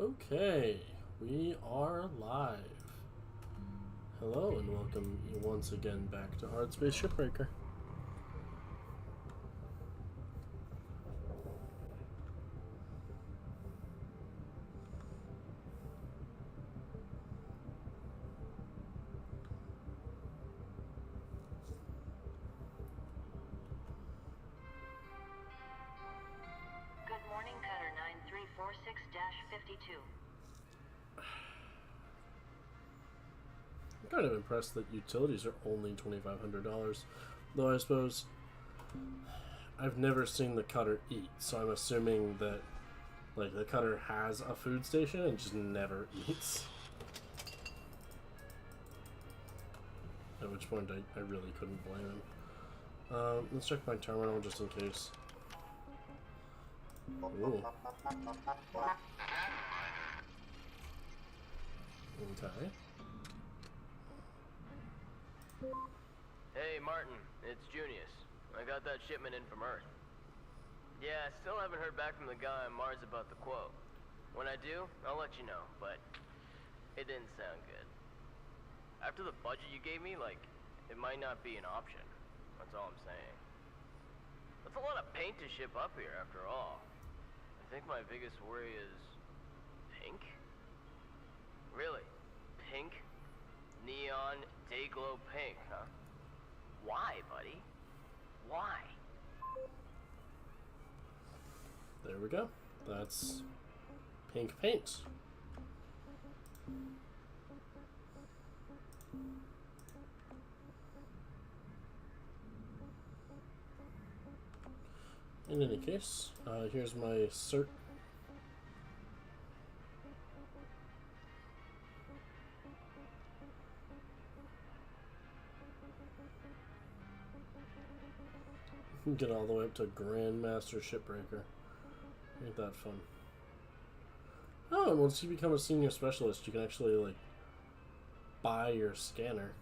Okay, we are live. Hello and welcome once again back to Hardspace Shipbreaker. Good morning, Cutter 9346-52. I'm kind of impressed that utilities are only $2,500, though I suppose I've never seen the cutter eat, so I'm assuming that like the cutter has a food station and just never eats. At which point I really couldn't blame him. Let's check my terminal just in case. Ooh. Okay. Hey, Martin, it's Junius. I got that shipment in from Earth. Yeah, I still haven't heard back from the guy on Mars about the quote. When I do, I'll let you know, but it didn't sound good. After the budget you gave me, like, it might not be an option. That's all I'm saying. That's a lot of paint to ship up here, after all. I think my biggest worry is... pink? Really? Pink? Neon, day-glow pink, huh? Why, buddy? Why? There we go. That's pink paint. In any case, here's my cert. Get all the way up to Grandmaster Shipbreaker. Ain't that fun? Oh, and once you become a senior specialist, you can actually, like, buy your scanner.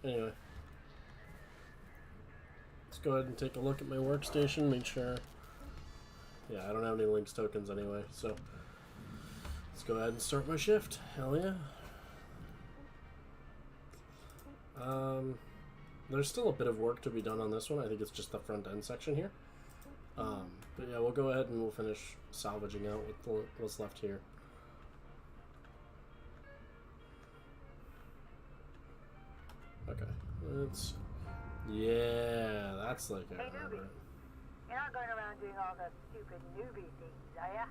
Anyway. Let's go ahead and take a look at my workstation, make sure... Yeah, I don't have any links tokens anyway, so... Let's go ahead and start my shift. Hell yeah. There's still a bit of work to be done on this one. I think it's just the front end section here. But yeah, we'll go ahead and we'll finish salvaging out with what's left here. Okay, let's... Yeah, that's like a... Hey, newbie. You're not going around doing all the stupid newbie things, are ya?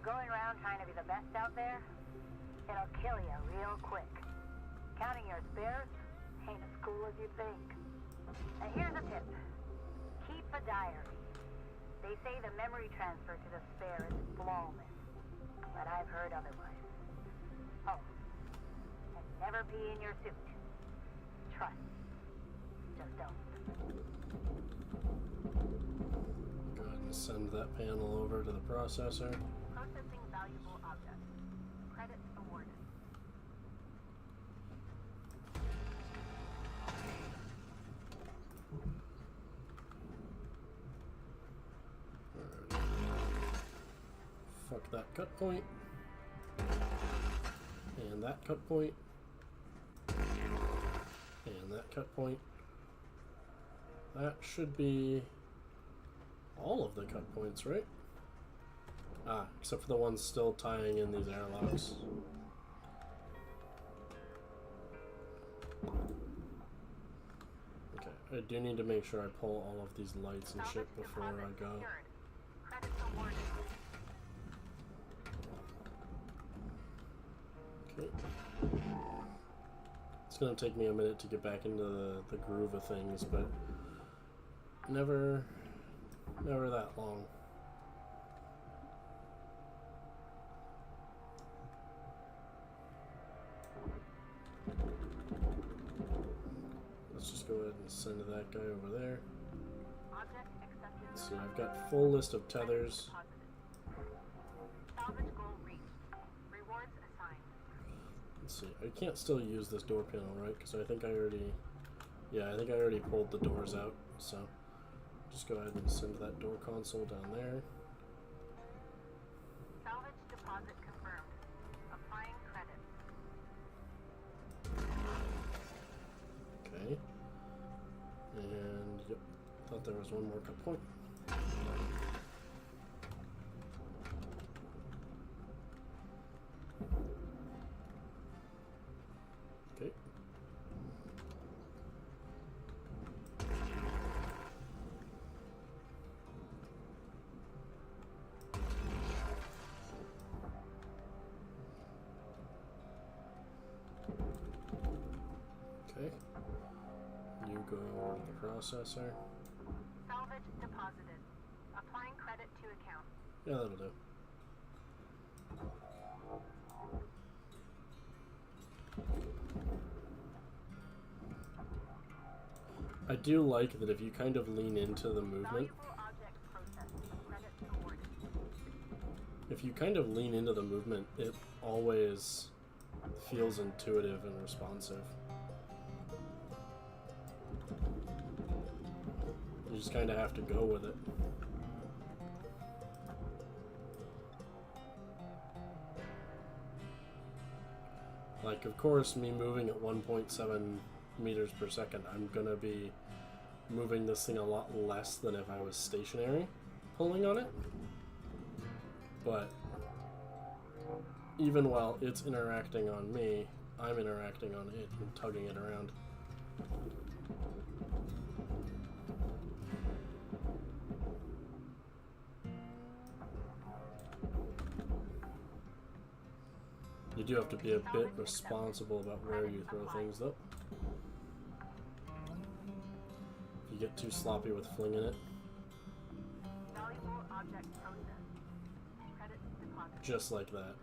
Going around trying to be the best out there? It'll kill you real quick. Counting your spares ain't as cool as you think. And here's a tip. Keep a diary. They say the memory transfer to the spare is flawless, but I've heard otherwise. Oh, and never pee in your suit. Trust. Just don't. Go ahead and send that panel over to the processor. Processing valuable objects. Credits awarded. Alright. Fuck that cut point. And that cut point. And that cut point. That should be all of the cut points, right? Ah, except for the ones still tying in these airlocks. Okay, I do need to make sure I pull all of these lights and shit before I go. Okay. It's gonna take me a minute to get back into the groove of things, but never that long. Let's just go ahead and send that guy over there. Let's see, I've got full list of tethers. Let's see, I can't still use this door panel, right? Because I think I already Yeah, I think I already pulled the doors out, so just go ahead and send that door console down there. Salvage deposit confirmed. Applying credit. Okay. And, yep, thought there was one more cut point. Okay. Okay. You go over to the processor. Salvage deposited. Applying credit to account. Yeah, that'll do. I do like that if you kind of lean into the movement, Valuable object processed. Credit awarded. if you kind of lean into the movement, it always feels intuitive and responsive. You just kind of have to go with it. Like, of course, me moving at 1.7 meters per second, I'm gonna be moving this thing a lot less than if I was stationary pulling on it. But even while it's interacting on me, I'm interacting on it and tugging it around. You do have to be a bit responsible about where you throw things, though. If you get too sloppy with flinging it, Valuable object processed. Credit deposited. just like that.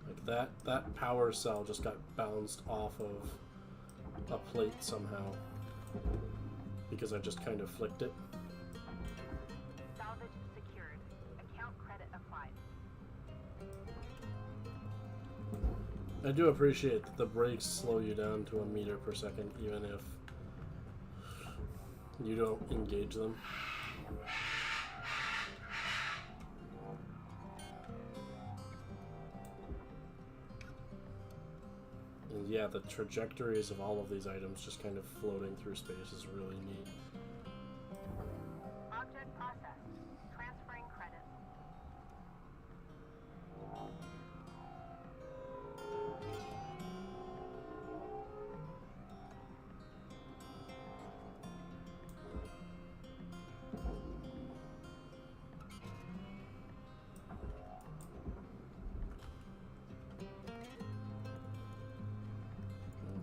Like that power cell just got bounced off of a plate somehow because I just kind of flicked it. Salvage secured. Account credit applied. I do appreciate that the brakes slow you down to 1 meter per second even if you don't engage them. And yeah, the trajectories of all of these items just kind of floating through space is really neat. Object processed. Transferring credit.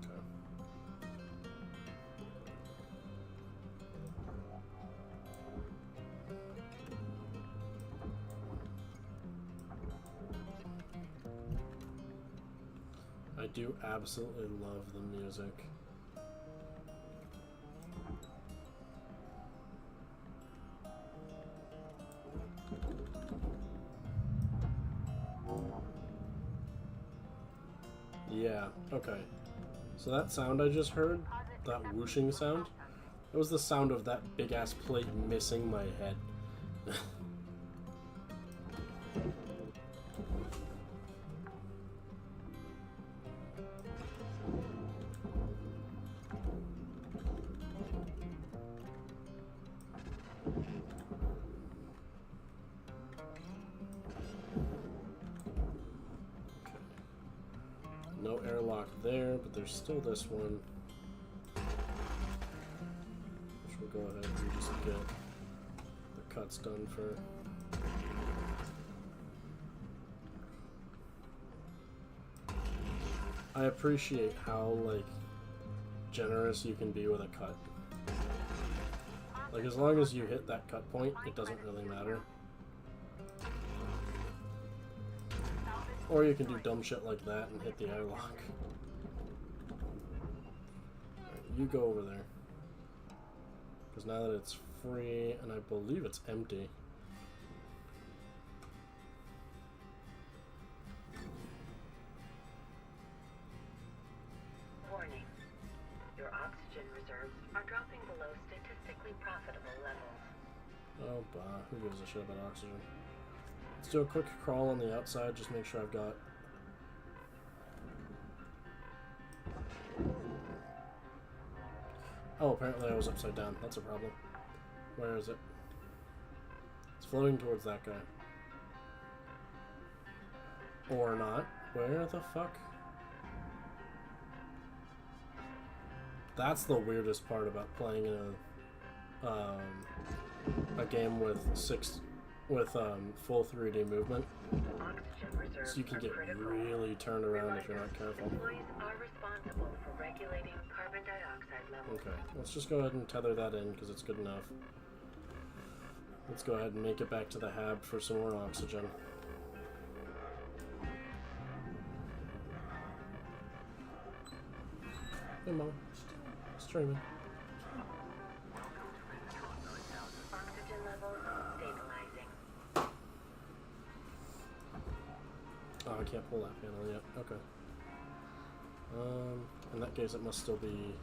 Okay. I do absolutely love the music. Yeah, okay. So that sound I just heard, that whooshing sound, it was the sound of that big ass plate missing my head. No airlock there, but there's still this one. Which we'll go ahead and just get the cuts done for. I appreciate how, like, generous you can be with a cut. Like, as long as you hit that cut point, it doesn't really matter. Or you can do dumb shit like that and hit the airlock. Alright, you go over there. Because now that it's free, and I believe it's empty. Warning. reserves are dropping below statistically profitable levels. Oh, bah. Who gives a shit about oxygen? Let's do a quick crawl on the outside. Just make sure I've got... Oh, apparently I was upside down. That's a problem. Where is it? It's floating towards that guy. Or not. Where the fuck? That's the weirdest part about playing in a game with full 3D movement. Oxygen reserves So you can are get critical. really turned around if you're not careful. Employees are responsible for regulating carbon dioxide levels. Okay, let's just go ahead and tether that in because it's good enough. Let's go ahead and make it back to the hab for some more oxygen. Hey, Mom. Streaming. Oxygen levels stabilizing. Oh, I can't pull that panel yet. Okay. In that case, it must still be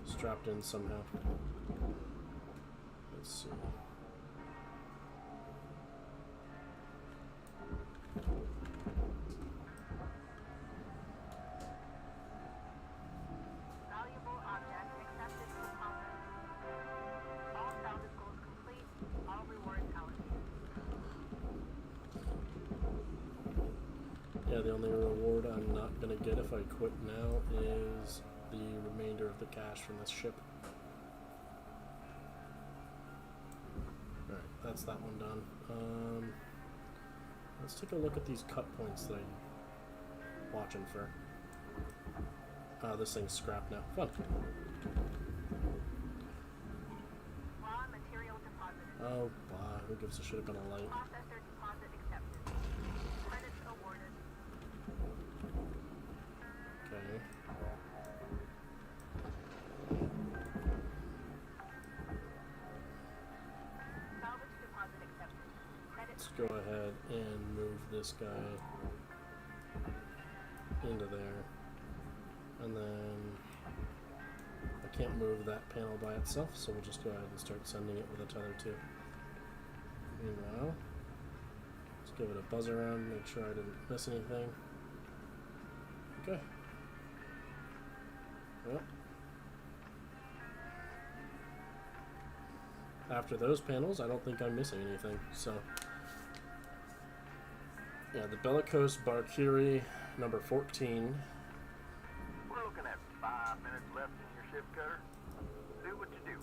strapped in somehow. Let's see. Valuable object accepted for combat. All salvage goals complete. All rewards allocated. Yeah, the only reward I'm not gonna get if I quit now is the remainder of the cash from this ship. Alright, that's that one done. Let's take a look at these cut points that I'm watching for. This thing's scrapped now. Fun. Raw material deposited. Oh, bah, who gives a shit about a light? Processor deposit accepted. Credits awarded. Okay. Salvage deposit accepted. Credits. Let's go ahead and move this guy into there. And then I can't move that panel by itself, so we'll just go ahead and start sending it with a tether too. Meanwhile, let's give it a buzz around, make sure I didn't miss anything. Okay. Well, after those panels, I don't think I'm missing anything, so... Yeah, the Bellicose Barkiri, number 14. We're looking at 5 minutes left in your ship cutter. Do what you do.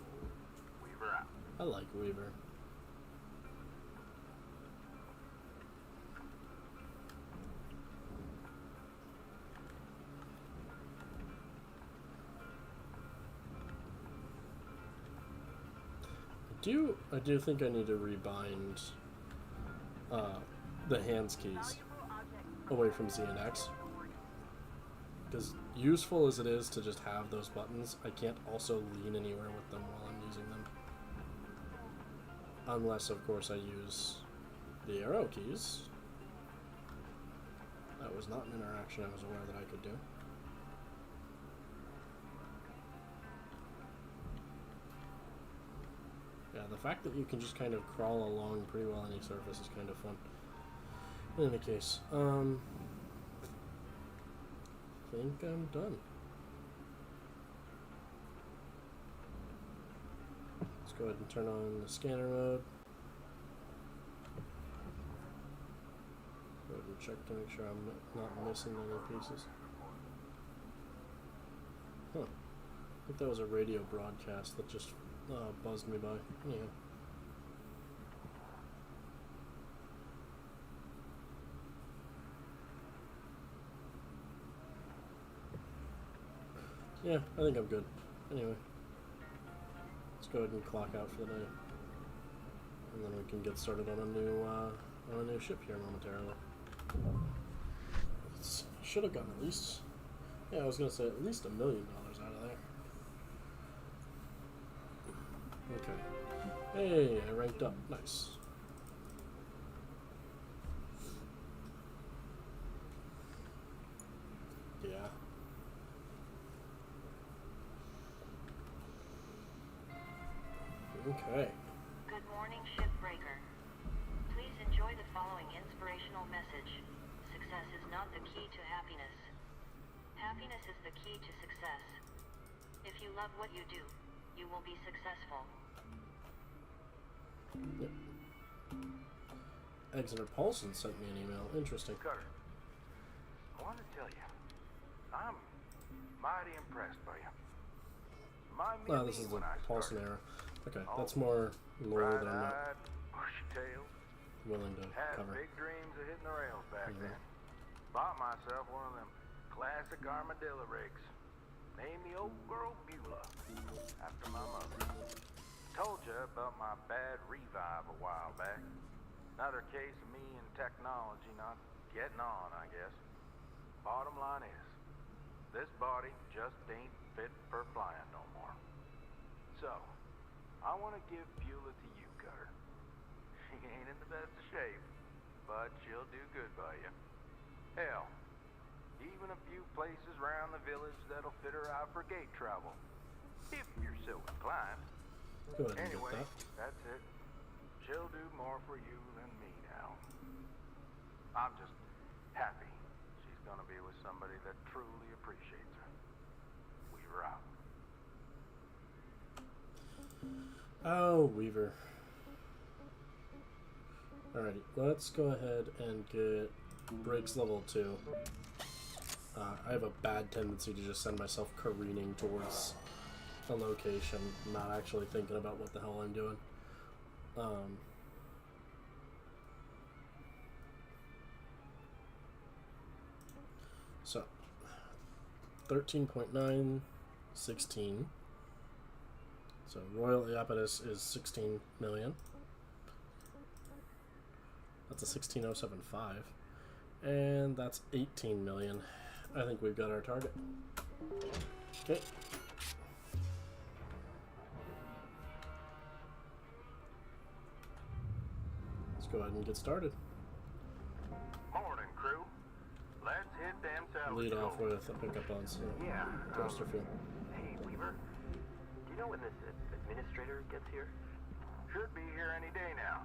Weaver out. I like Weaver. I do think I need to rebind the hands keys away from Z and X. Because useful as it is to just have those buttons, I can't also lean anywhere with them while I'm using them. Unless, of course, I use the arrow keys. That was not an interaction I was aware that I could do. Yeah, the fact that you can just kind of crawl along pretty well any surface is kind of fun. In any case, I think I'm done. Let's go ahead and turn on the scanner mode. Go ahead and check to make sure I'm not missing any pieces. Huh. I think that was a radio broadcast that just buzzed me by. Anyhow. Yeah, I think I'm good. Anyway, let's go ahead and clock out for the day, and then we can get started on a new ship here momentarily. Should have gotten at least, yeah, I was gonna say at least $1 million out of there. Okay. Hey, I ranked up. Nice. Yeah. Okay. Good morning, Shipbreaker. Please enjoy the following inspirational message. Success is not the key to happiness. Happiness is the key to success. If you love what you do, you will be successful. Yep. Exeter Paulson sent me an email. Interesting. Cutter, I want to tell you, I'm mighty impressed by you. Remind me Oh, of this me is the when I Paulson started. era. Okay, that's more lore that I'm not Bright-eyed, bushy-tailed, willing to had cover. big dreams of hitting the rails back Mhm. then. Bought myself one of them classic armadillo rigs. Named the old girl Beulah after my mother. Told you about my bad revive a while back. Another case of me and technology not getting on, I guess. Bottom line is, this body just ain't fit for flying no more. So, I want to give Beulah to you, Cutter. She ain't in the best of shape, but she'll do good by you. Hell, even a few places around the village that'll fit her out for gate travel, if you're so inclined. Go ahead and Anyway, get that's it. She'll do more for you than me now. I'm just happy she's gonna be with somebody that truly appreciates her. Weaver out. that. Oh, Weaver. Alrighty, let's go ahead and get Briggs level 2. I have a bad tendency to just send myself careening towards a location, not actually thinking about what the hell I'm doing. So 13.9, 16. So Royal Iapetus is 16 million. That's a 16075. And that's 18 million. I think we've got our target. Okay. Let's go ahead and get started. Morning, crew. Let's hit them salvage Lead off goals. with a pickup on some Yeah. thruster fuel. Hey, Weaver. Do you know when this administrator gets here? Should be here any day now.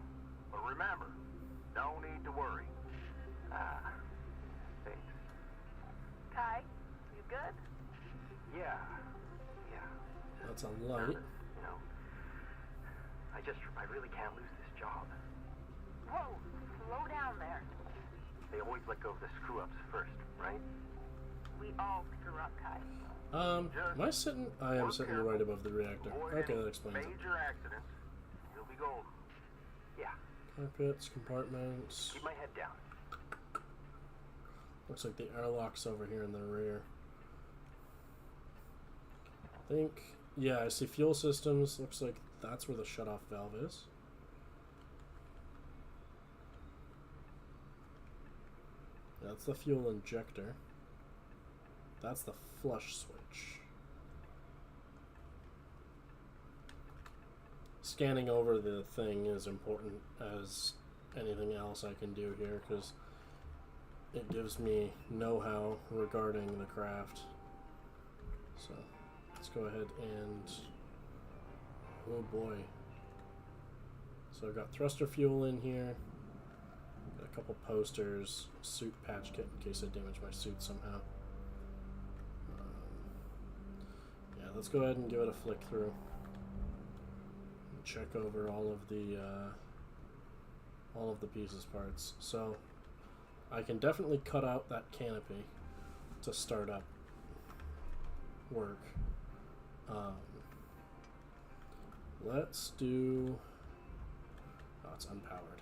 But remember, no need to worry. Ah, thanks. Kai, you good? Yeah. That's a Nervous, light. you know. I really can't lose this job. Whoa, slow down there. They always let go of the screw-ups first, right? We all screw up, Kai. Am I sitting? I am sitting right above the reactor. Avoid Okay, any that explains it. major accidents. You'll be golden. Yeah. Carpets, compartments. Keep my head down. Looks like the airlock's over here in the rear. I think, yeah, I see fuel systems. Looks like that's where the shutoff valve is. That's the fuel injector. That's the flush switch. Scanning over the thing is important as anything else I can do here because it gives me know-how regarding the craft. So let's go ahead and, oh boy. So I've got thruster fuel in here, got a couple posters, suit patch kit in case I damage my suit somehow. Yeah, let's go ahead and give it a flick through. Check over all of the pieces parts. So I can definitely cut out that canopy to start up work. Let's do. Oh, it's unpowered.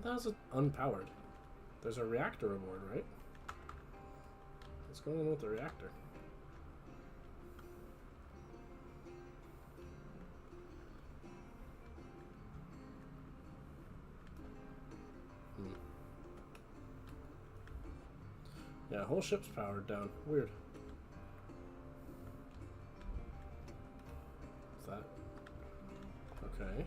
How is it unpowered? There's a reactor aboard, right? What's going on with the reactor? Yeah, whole ship's powered down. Weird. Is that okay?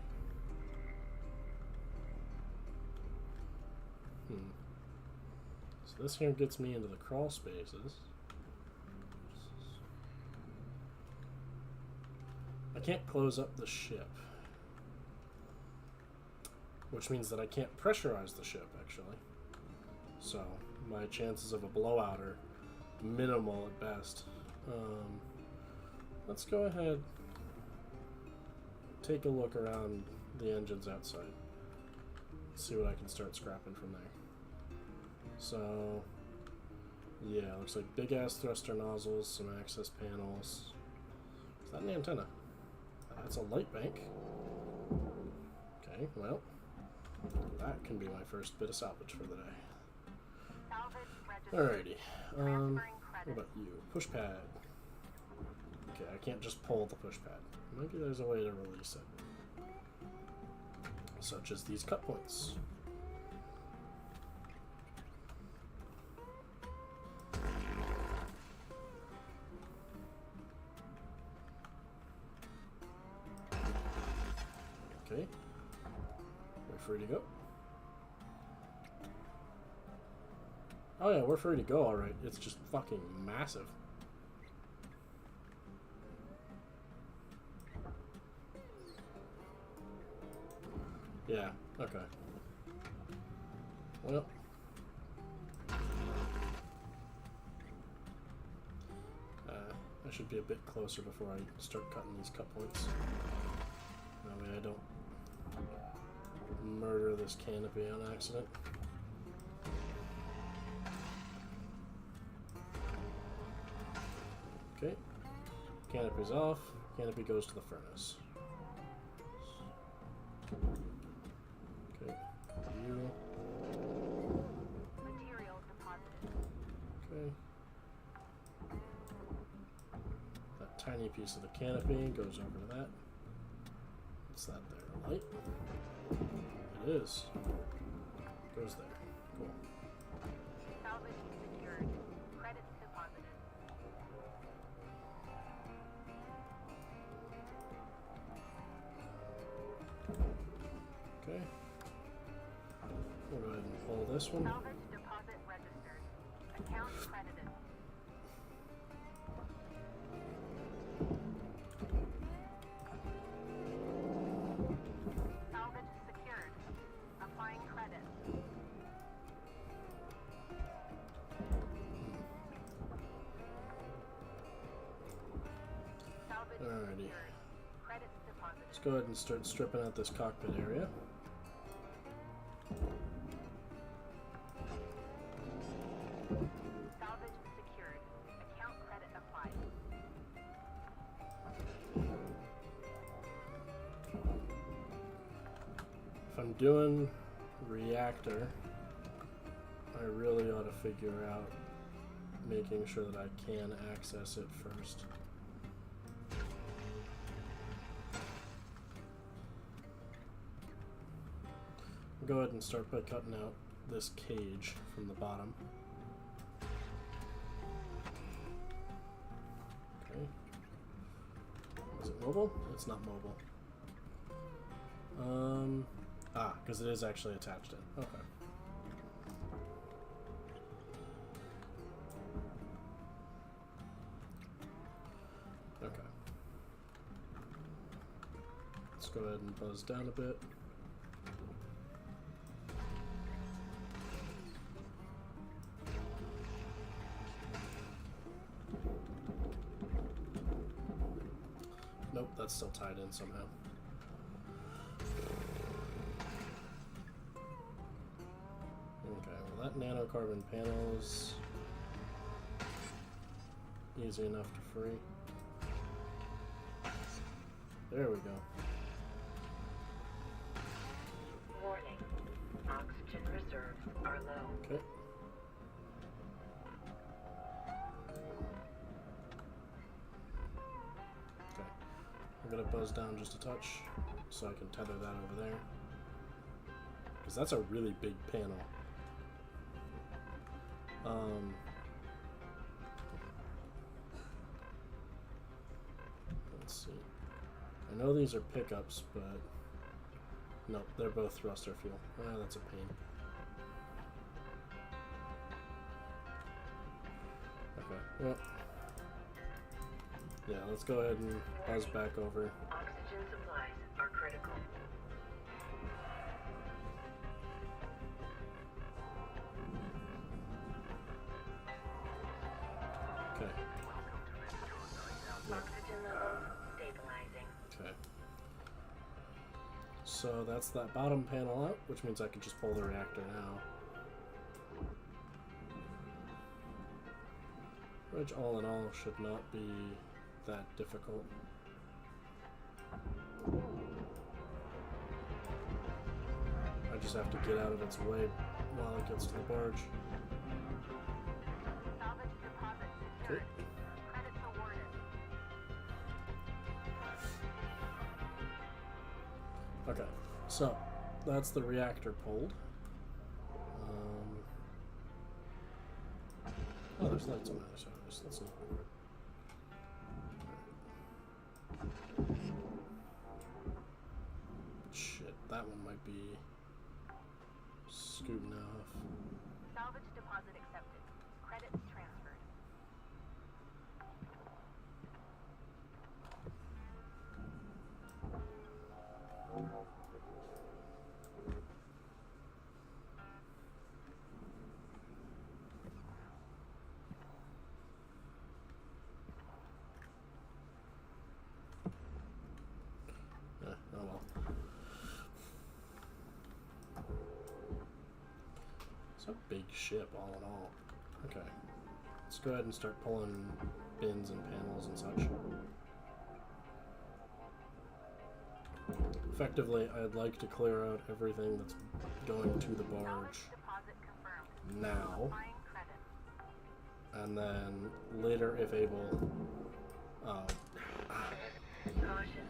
So this here gets me into the crawl spaces. I can't close up the ship. Which means that I can't pressurize the ship, actually. So, my chances of a blowout are minimal at best. Let's go ahead, take a look around the engines outside. See what I can start scrapping from there. So, yeah, looks like big ass thruster nozzles, some access panels. Is that an antenna? That's a light bank. Okay, well, that can be my first bit of salvage for the day. Alrighty, what about you? Push pad. Okay, I can't just pull the push pad. Maybe there's a way to release it. Such as these cut points. Okay, we're free to go. Oh yeah, we're free to go, alright. It's just fucking massive. Yeah, okay. Well. I should be a bit closer before I start cutting these cut points. That way I don't murder this canopy on accident. Okay. Canopy's off. Canopy goes to the furnace. Okay. You. Material deposited. Okay. That tiny piece of the canopy goes over to that. What's that there? A light? It is. Goes there. Cool. Salvage secured. Credits deposited. Okay. We'll go ahead and pull this one. Salvage deposit registered. Account credited. Salvage secured. Applying credit. Salvage Alrighty. secured. Credits deposited. Let's go ahead and start stripping out this cockpit area. Salvage secured. Account credit applied. If I'm doing reactor, I really ought to figure out making sure that I can access it first. Go ahead and start by cutting out this cage from the bottom. Okay. Is it mobile? It's not mobile. Because it is actually attached in. Okay. Okay. Let's go ahead and buzz down a bit. Nope, that's still tied in somehow. Okay, well that nanocarbon panel is easy enough to free. There we go. Warning. Oxygen reserves are low. Okay. Okay. I'm gonna buzz down just a touch so I can tether that over there. Because that's a really big panel. Let's see. I know these are pickups, but nope, they're both thruster fuel. Ah, that's a pain. Okay, well, Yeah, let's go ahead and buzz back over. Oxygen supplies are critical. Okay. Oxygen levels stabilizing. Okay. So that's that bottom panel out, which means I can just pull the reactor now. Which all in all should not be that difficult. I just have to get out of its way while it gets to the barge. Salvage deposit secured. Credits awarded. Okay, so that's the reactor pulled. Oh, there's lights on the other side of this. Let's see. Shit, that one might be scooting off. Salvage deposit accepted. Credits transferred. Oh well. It's a big ship, all in all. Okay. Let's go ahead and start pulling bins and panels and such. Effectively, I'd like to clear out everything that's going to the barge Salvage deposit confirmed. now, Applying credits. and then later, if able, Caution.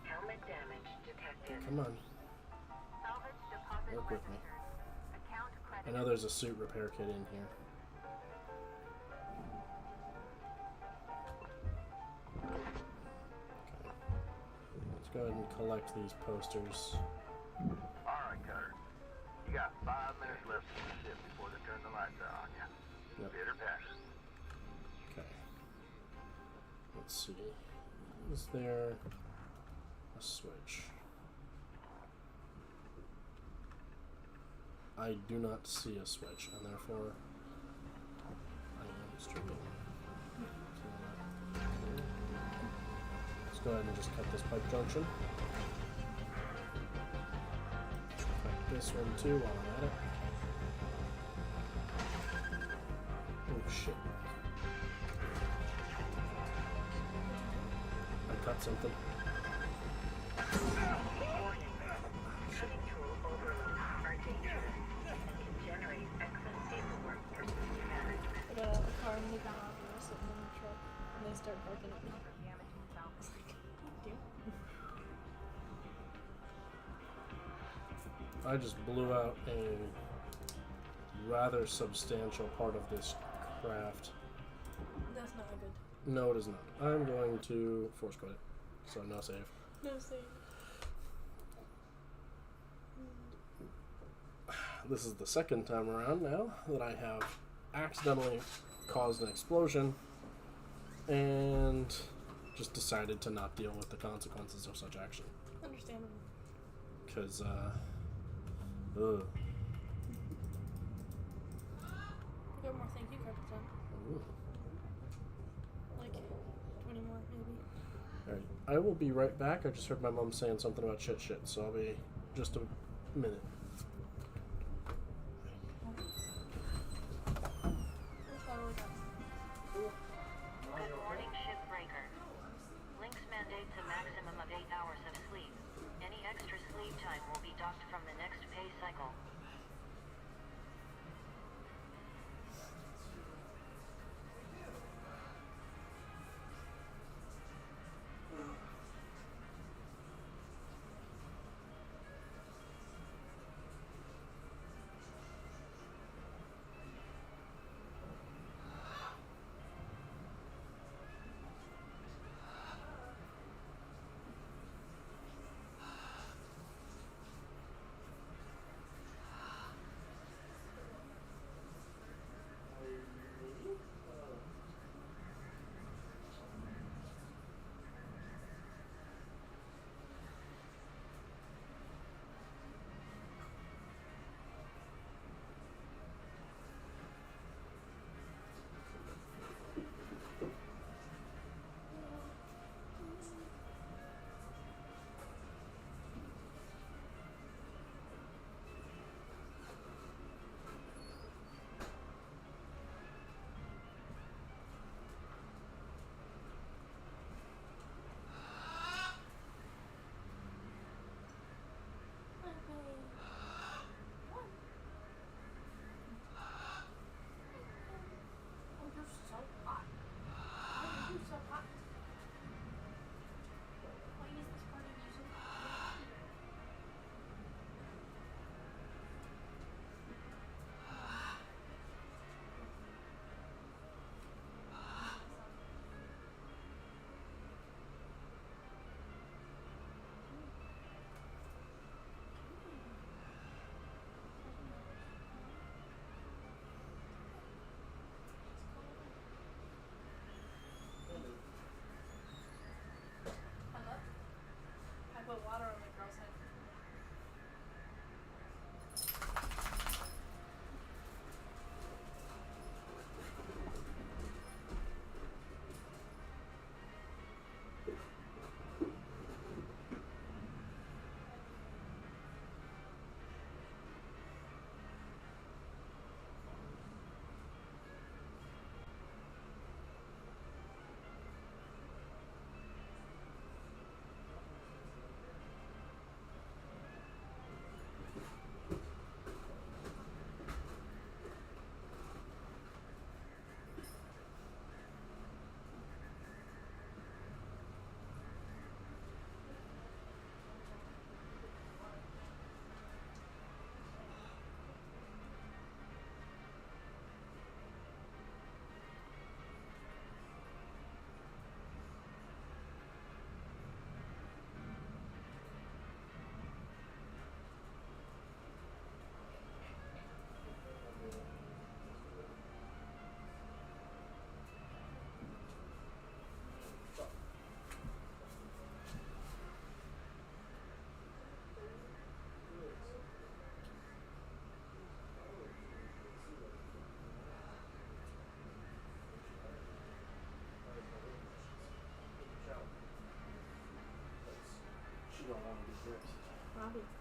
Helmet damage detected. come on, Salvage deposit work with me. registered. Account I credit. know there's a suit repair kit in here. Okay. Let's go ahead and collect these posters. Alright, Cutter. You got 5 minutes left in the ship before they turn the lights out on you. Yep. Bitter pass. Okay. Let's see. Is there a switch? I do not see a switch, and therefore I am streaming. Let's go ahead and just cut this pipe junction. Cut this one too while I'm at it. Oh shit. I cut something. Warning. Cutting tool overloads are dangerous and can generate excess paperwork for system management. I got out of the car and moved on and we're sitting in the truck and they start barking at me. I was like, thank you. I just blew out a rather substantial part of this craft. That's not good. No, it is not. I'm going to force quit it, so no save. No save. This is the second time around now that I have accidentally caused an explosion and just decided to not deal with the consequences of such action. Understandable. Because, ugh. We got more thank you cards done. Ooh. Like 20 more maybe. Alright, I will be right back. I just heard my mom saying something about shit, so I'll be just a minute. That's all we got. Good morning, Shipbreaker. Links mandates a maximum of 8 hours of sleep. Any extra sleep time will be docked from the next pay cycle. You don't want to get hurt. Obviously.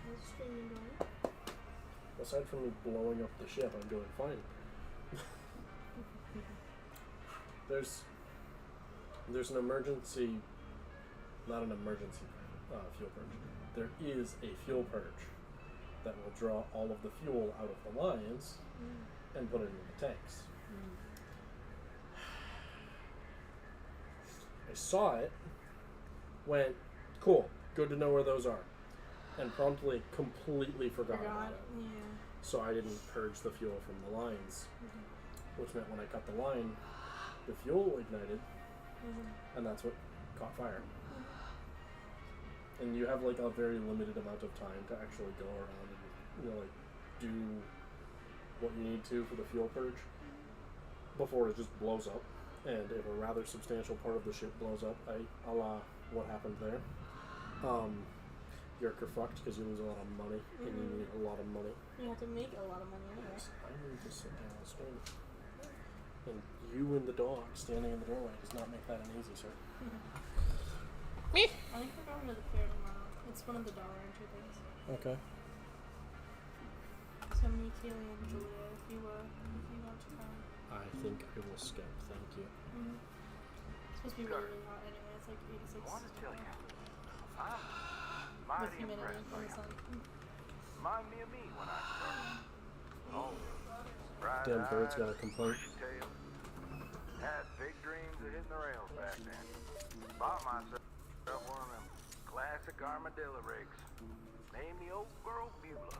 How's streaming going? Aside from me blowing up the ship, I'm doing fine. There's an emergency, not an emergency fuel purge. There is a fuel purge that will draw all of the fuel out of the lines and put it in the tanks. I saw it, went, cool, good to know where those are, and promptly completely forgot about it. Yeah. So I didn't purge the fuel from the lines, which meant when I cut the line, the fuel ignited, and that's what caught fire. And you have like a very limited amount of time to actually go around and like do what you need to for the fuel purge before it just blows up. And if a rather substantial part of the ship blows up, a la what happened there, you're fucked because you lose a lot of money and you need a lot of money. You have to make a lot of money anyway. Yes, I need to sit down and stream. And you and the dog standing in the doorway does not make that an easy, sir. I think we're going to the fair tomorrow. It's one of the dollar entry things. Okay. So me, Kaylee, and Julia, if you want to come. I think I will skip, thank you. It's supposed to be really, really hot anyway. It's like 86. I want to tell you, I'm With mighty humidity impressed by in the sun. you. Remind me of me when I started. Oh, Damn bird's got a complaint. tail. Had big dreams of hitting the rails back then. Bought myself one of them classic armadillo rigs. Named the old girl Beulah,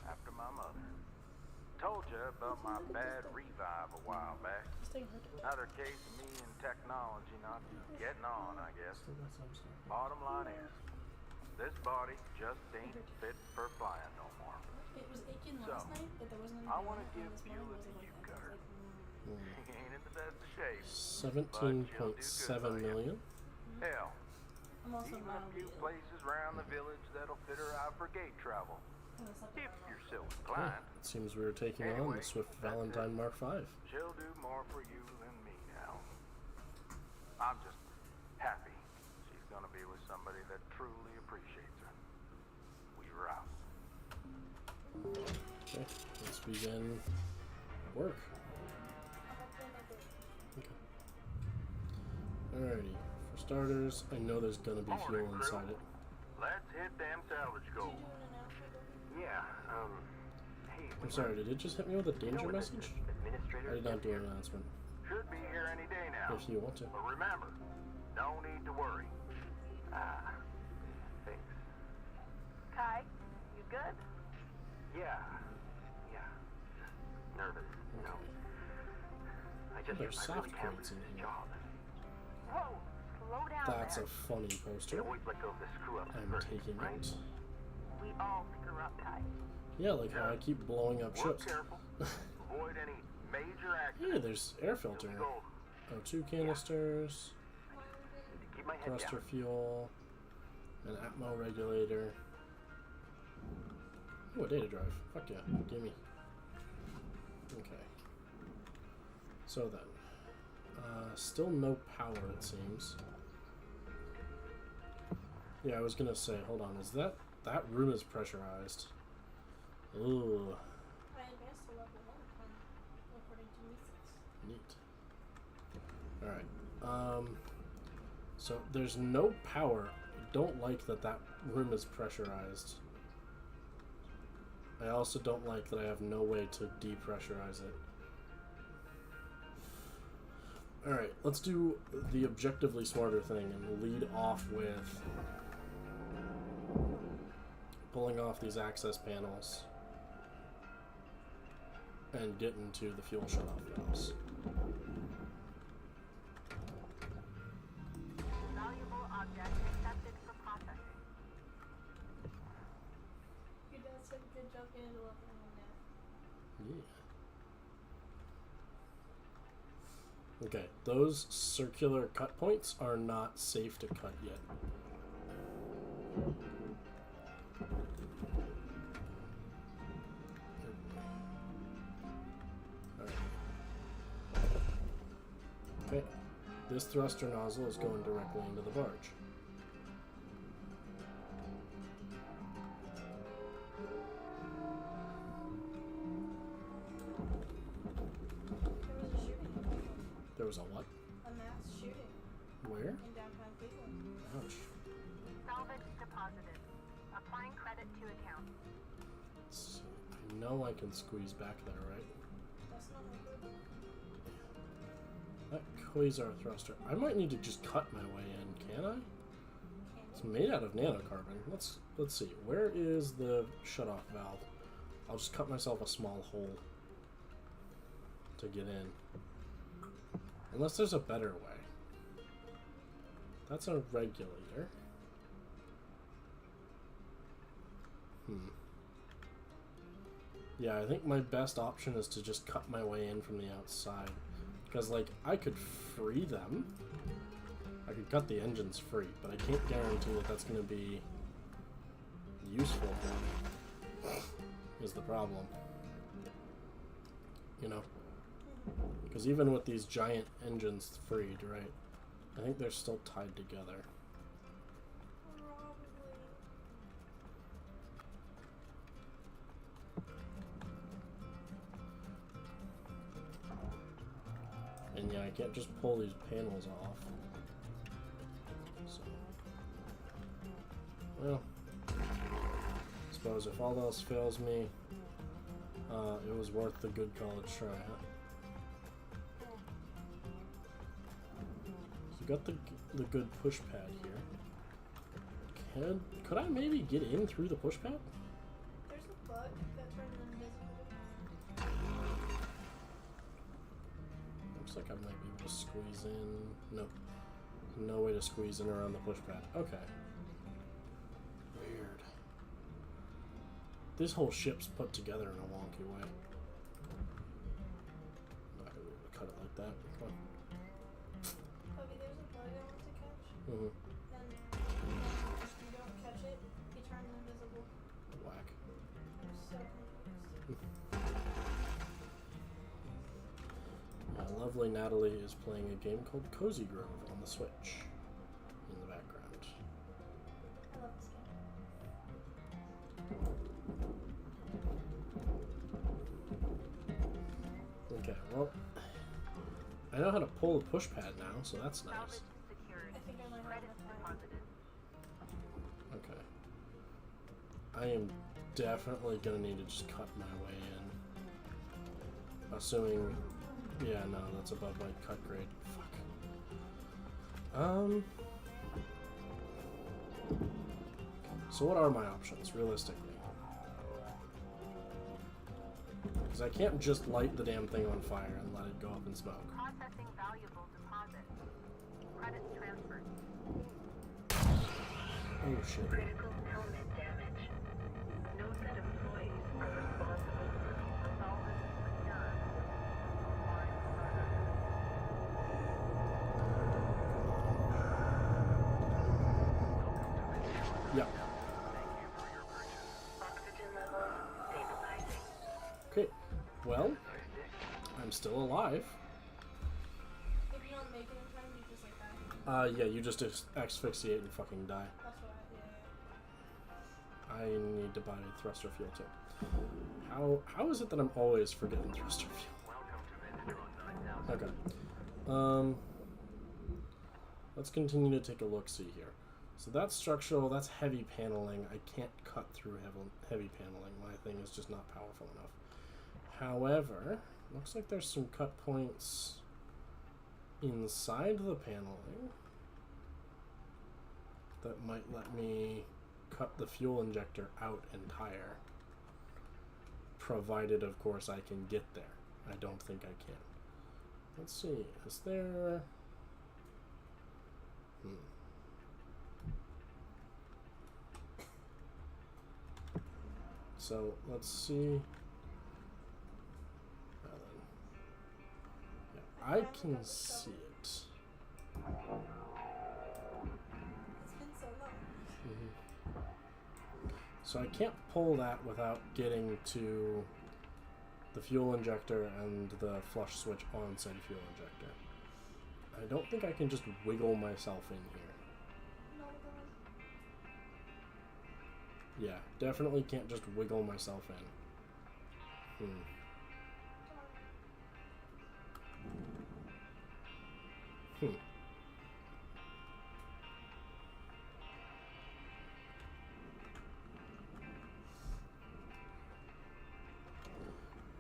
after my mother. Told you about my bad revive a while back. Another case of me and technology not getting on, I guess. Bottom line is, this body just ain't fit for flying no more. It was aching last night, but there wasn't anything I want to wrong give this morning. Beulah Was the like, you I cutter. was like, He ain't in the best of shape. 17.7 million. Hell, I'm also even a mildly few ill. places around the village that'll fit her out for gate travel. And it's like, If you're so Okay. inclined. It seems we were taking on Anyway, the Swift that's Valentine it. Mark V. She'll do more for you than me now. I'm just happy she's gonna be with somebody that truly appreciates her. We were out. Okay, let's begin work. Okay. Alrighty. For starters, I know there's gonna be fuel Morning, inside crew. it. Let's hit them salvage goals. Yeah, hey, I'm sorry, did it just hit me with a danger message? Administrator I did not gets do here? an announcement. Should be here any day now. If you want to. But remember, no need to worry. Thanks. Kai, you good? Yeah. Just nervous, you know. There's I soft really can't crates lose in this here. job. Whoa, slow down That's there. a funny You poster. always let go of the screw ups I'm first, taking right? it. We all screw up, Kai. Yeah, like how I keep blowing up Work ships. careful. Avoid any major Hey, accidents. there's air filter. You'll be golden. O2 canisters, Need to keep my head thruster down. fuel, an atmo regulator. Ooh, a data drive. Fuck yeah, gimme. Okay. So then, still no power it seems. Yeah, I was gonna say, hold on, is that room is pressurized? Ooh, I advanced to level 1 according to me 6. neat. Alright, so there's no power. I don't like that room is pressurized. I also don't like that I have no way to depressurize it. Alright, let's do the objectively smarter thing and lead off with pulling off these access panels and get into the fuel shutoff valves. Valuable object accepted for processing. Your dad said good job getting to level 1 now. Yeah. Okay, those circular cut points are not safe to cut yet. Alright. Okay. This thruster nozzle is going directly into the barge. There was a shooting. There was a what? A mass shooting Where? in downtown Cleveland. Ouch. Salvage deposited. Applying credit to account. Let's see. I know I can squeeze back there, right? That's not my good. That quasar thruster. I might need to just cut my way in, can I? It's made out of nanocarbon. Let's see. Where is the shutoff valve? I'll just cut myself a small hole to get in. Unless there's a better way. That's a regulator. Yeah, I think my best option is to just cut my way in from the outside. Because, like, I could free them. I could cut the engines free, but I can't guarantee that that's going to be useful for me. Is the problem. You know? Because even with these giant engines freed, right? I think they're still tied together. And yeah, I can't just pull these panels off. So, well, I suppose if all else fails me, it was worth the good college try, huh? So got the good push pad here. Could I maybe get in through the push pad? There's a bug that turned invisible. Looks like I might be able to squeeze in. Nope. No way to squeeze in around the push pad. Okay. Weird. This whole ship's put together in a wonky way. Not gonna be able to cut it like that. Come on. Kobe, there's a bug I want to catch. Mm-hmm. And if you don't catch it, he turns invisible. Whack. I'm so confused. Lovely Natalie is playing a game called Cozy Grove on the Switch in the background. I love this game. Okay, well, I know how to pull the push pad now, so that's nice. Salvage secured. I think I might have Credit enough time. deposited. Okay. I am definitely gonna need to just cut my way in. Assuming... Yeah, no, that's above my cut grade. Fuck. So what are my options, realistically? Because I can't just light the damn thing on fire and let it go up in smoke. Processing valuable deposit. Credits transferred. Oh shit. Critical helmet damage. Note that employees are responsible for Salvage secure. Applying credit. Yeah. oxygen levels stabilizing. Okay. Well, I'm still alive. If you don't make it in time, you just like die. Yeah, you just asphyxiate and fucking die. That's what I need to buy thruster fuel too. How is it that I'm always forgetting thruster fuel? Okay. Let's continue to take a look-see here. So that's structural, that's heavy paneling. I can't cut through heavy paneling. My thing is just not powerful enough. However, looks like there's some cut points inside the paneling that might let me cut the fuel injector out entire. Provided, of course, I can get there. I don't think I can. Let's see. Is there... So, let's see. Yeah, I can see it. It's been so long. So I can't pull that without getting to the fuel injector and the flush switch on said fuel injector. I don't think I can just wiggle myself in here. Yeah, definitely can't just wiggle myself in.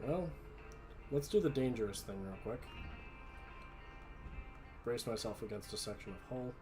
Well, let's do the dangerous thing real quick. Brace myself against a section of hull.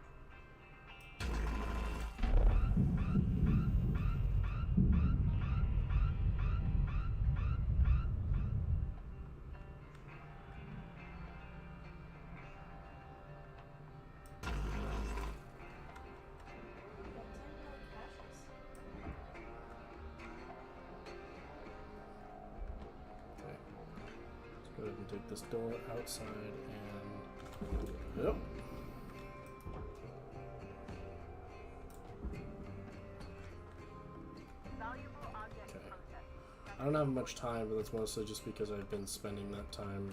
Go ahead and take this door outside and... Yep. Okay. I don't have much time, but that's mostly just because I've been spending that time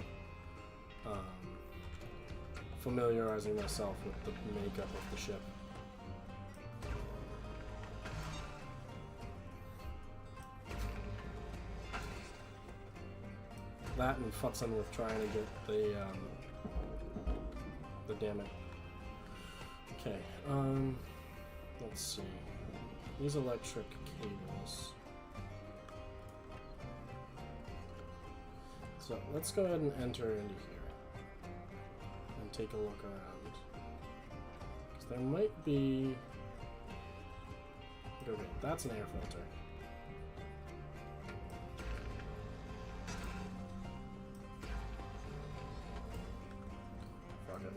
familiarizing myself with the makeup of the ship. That and futzing with trying to get the damn it. Okay, let's see. These electric cables. So let's go ahead and enter into here and take a look around. Because there might be... Okay, that's an air filter.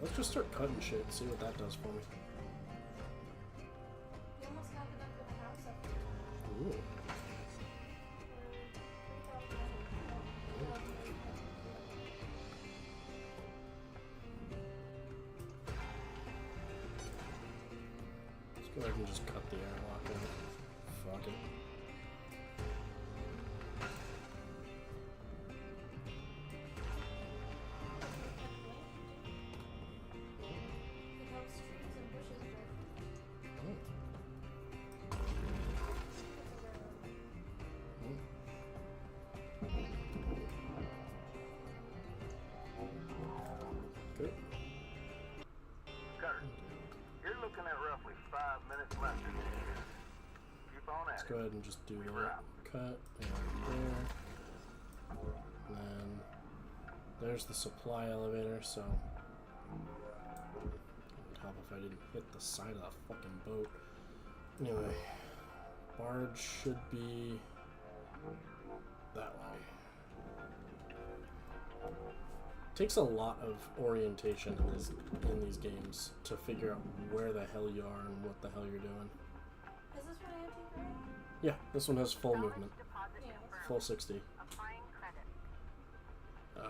Let's just start cutting shit and see what that does for me. You almost have enough for the house up here. Ooh. Let's go ahead and just cut the airlock out. Fuck it. Go ahead and just do that. Cut and there. And then there's the supply elevator, so it would help if I didn't hit the side of the fucking boat. Anyway, barge should be that way. Takes a lot of orientation in these games to figure out where the hell you are and what the hell you're doing. Is this what I have to grab? Yeah, this one has full movement. Full 60.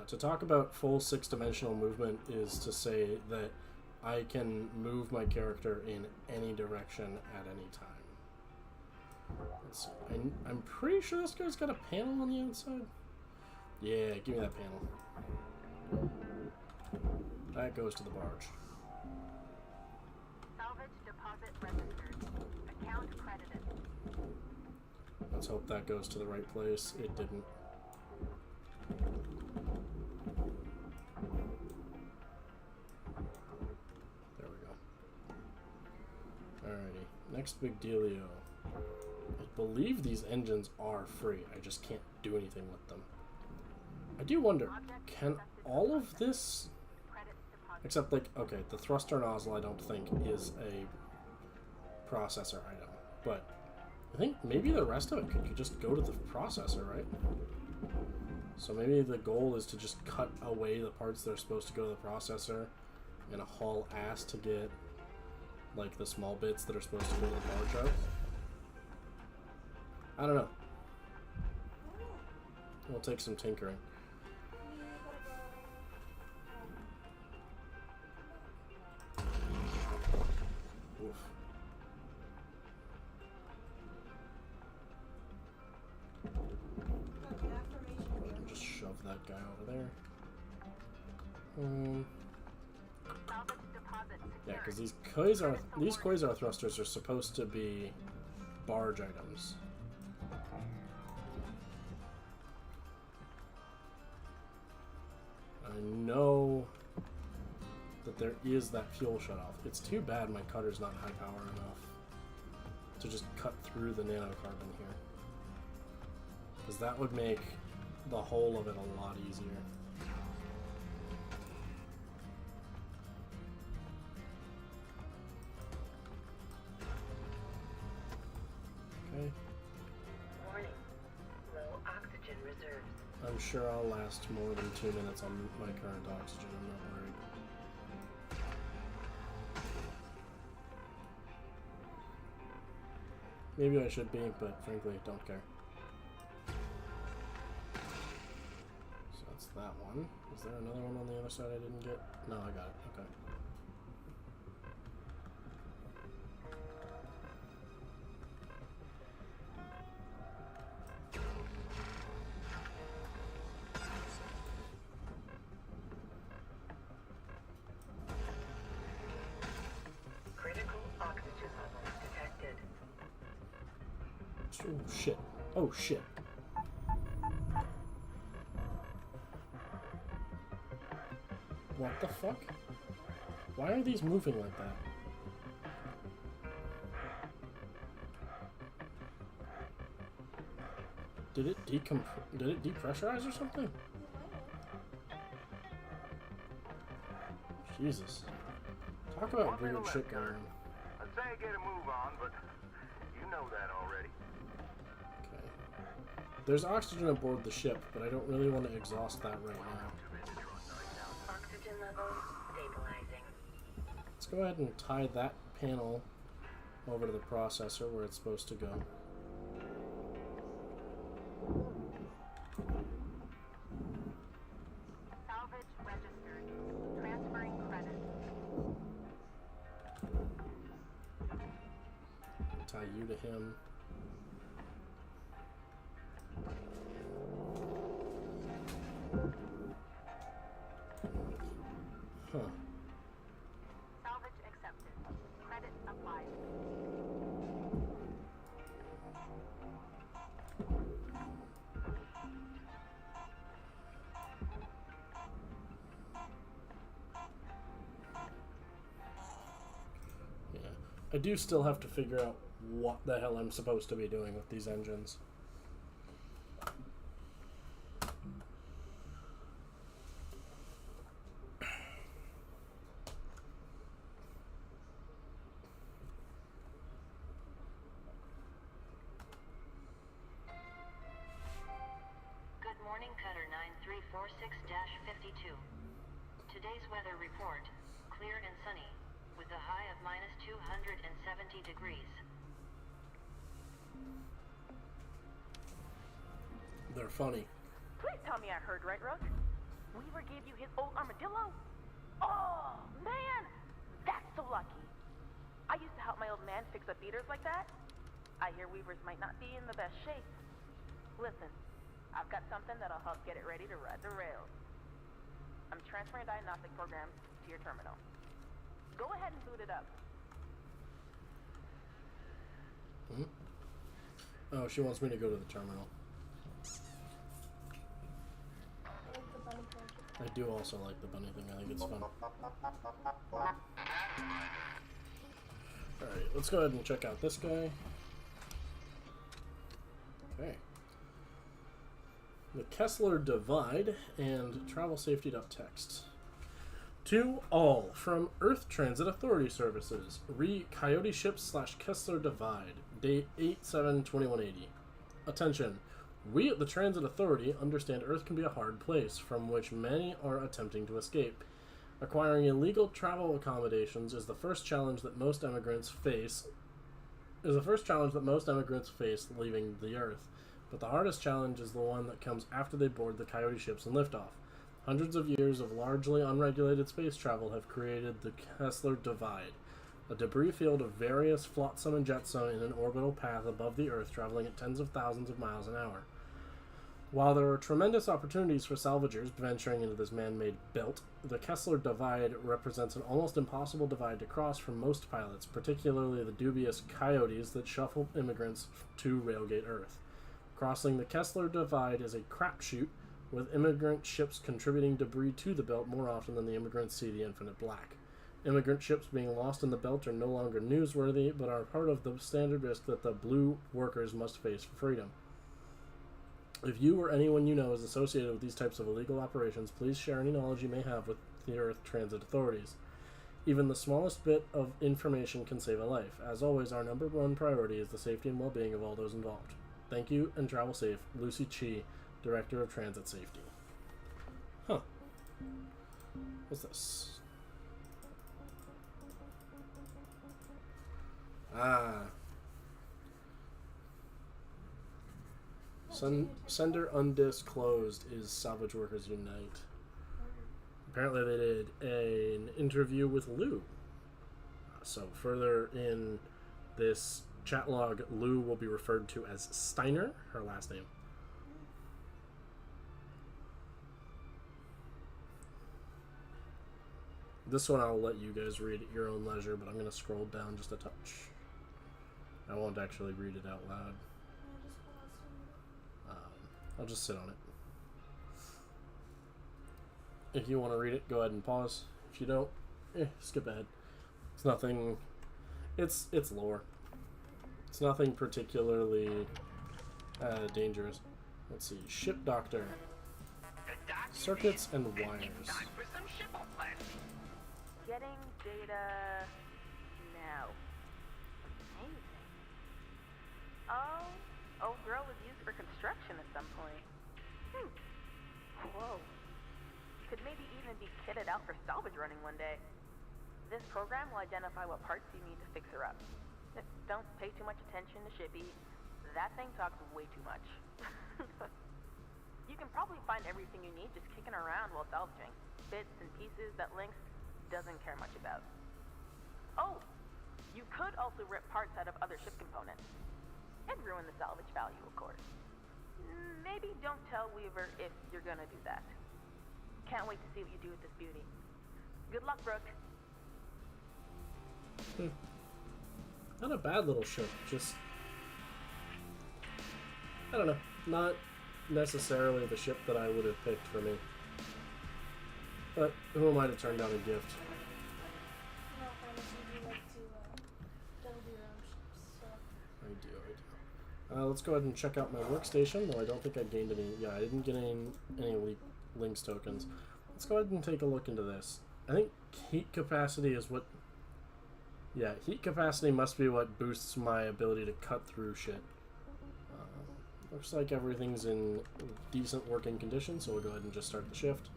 To talk about full 6-dimensional movement is to say that I can move my character in any direction at any time. Let's see. I'm pretty sure this guy's got a panel on the outside. Yeah, give me that panel. That goes to the barge. Salvage deposit registered. Account credited. Let's hope that goes to the right place. It didn't. There we go. Alrighty. Next big dealio. I believe these engines are free. I just can't do anything with them. I do wonder, can all of this... Except, like, okay, the thruster nozzle I don't think is a processor item. But I think maybe the rest of it could just go to the processor, right? So maybe the goal is to just cut away the parts that are supposed to go to the processor and haul ass to get, like, the small bits that are supposed to go to the barge out. I don't know. It'll take some tinkering. Oof. Go ahead and just shove that guy over there. Salvage Yeah, because these Quasar thrusters are supposed to be barge items. I know that there is that fuel shutoff. It's too bad my cutter's not high power enough to just cut through the nanocarbon here. Because that would make the whole of it a lot easier. Okay. Warning. Low oxygen reserves. I'm sure I'll last more than 2 minutes on my current oxygen, I'm not worried. Maybe I should be, but frankly, don't care. So that's that one. Is there another one on the other side I didn't get? No, I got it. Okay. Critical oxygen levels detected. Oh shit. Oh shit. What the fuck? Why are these moving like that? Did it depressurize or something? Jesus. Talk about weird shit going on. I'd say get a move on, but you know that already. Okay. There's oxygen aboard the ship, but I don't really want to exhaust that right now. Oxygen levels stabilizing. Let's go ahead and tie that panel over to the processor where it's supposed to go. Salvage registered. Transferring credit. Tie you to him. Huh. Salvage accepted. Credit applied. Yeah. I do still have to figure out what the hell I'm supposed to be doing with these engines. Good morning, Cutter 9346-52. Today's weather report, clear and sunny, with a high of minus 270 degrees. They're funny. Please tell me I heard right, Rook. Weaver gave you his old armadillo? Oh, man! That's so lucky. I used to help my old man fix up beaters like that. I hear Weavers might not be in the best shape. Listen, I've got something that'll help get it ready to ride the rails. I'm transferring diagnostic programs to your terminal. Go ahead and boot it up. Hmm? Oh, she wants me to go to the terminal. I like the bunny character. I do also like the bunny thing. I think it's fun. Alright, let's go ahead and check out this guy. Okay. The Kessler Divide and travel safety.txt. To all from Earth Transit Authority Services, Coyote Ships / Kessler Divide, date 8/7/2180. Attention. We at the Transit Authority understand Earth can be a hard place from which many are attempting to escape. Acquiring illegal travel accommodations is the first challenge that most immigrants face. Leaving the Earth. But the hardest challenge is the one that comes after they board the Coyote ships and lift off. Hundreds of years of largely unregulated space travel have created the Kessler Divide, a debris field of various flotsam and jetsam in an orbital path above the Earth, traveling at tens of thousands of miles an hour. While there are tremendous opportunities for salvagers venturing into this man-made belt, the Kessler Divide represents an almost impossible divide to cross for most pilots, particularly the dubious coyotes that shuffle immigrants to Railgate Earth. Crossing the Kessler Divide is a crapshoot, with immigrant ships contributing debris to the belt more often than the immigrants see the infinite black. Immigrant ships being lost in the belt are no longer newsworthy, but are part of the standard risk that the blue workers must face for freedom. If you or anyone you know is associated with these types of illegal operations, please share any knowledge you may have with the Earth Transit authorities. Even the smallest bit of information can save a life. As always, our number one priority is the safety and well-being of all those involved. Thank you and travel safe. Lucy Chi, Director of Transit Safety. Huh. What's this? Sender undisclosed is Salvage Workers Unite. Apparently they did an interview with Lou. So further in this chat log, Lou will be referred to as Steiner, her last name. This one I'll let you guys read at your own leisure, but I'm going to scroll down just a touch. I won't actually read it out loud. I'll just sit on it. If you want to read it, go ahead and pause. If you don't, skip ahead. It's nothing. It's lore. It's nothing particularly dangerous. Let's see. Ship Doctor. Circuits and wires. Getting data now. Amazing. Oh, old girl was used for construction at some point. Whoa. Could maybe even be kitted out for salvage running one day. This program will identify what parts you need to fix her up. Don't pay too much attention to Shippy. That thing talks way too much. You can probably find everything you need just kicking around while salvaging. Bits and pieces that Lynx doesn't care much about. Oh, you could also rip parts out of other ship components. And ruin the salvage value, of course. Maybe don't tell Weaver if you're gonna do that. Can't wait to see what you do with this beauty. Good luck, Brooke. Not a bad little ship, just... I don't know. Not necessarily the ship that I would have picked for me. But who am I to turn down a gift? No, honestly, you like to build your own ships, so... I do. Let's go ahead and check out my workstation, though I don't think I gained any... Yeah, I didn't get any links tokens. Let's go ahead and take a look into this. I think heat capacity is what... Yeah, heat capacity must be what boosts my ability to cut through shit. Looks like everything's in decent working condition, so we'll go ahead and just start the shift.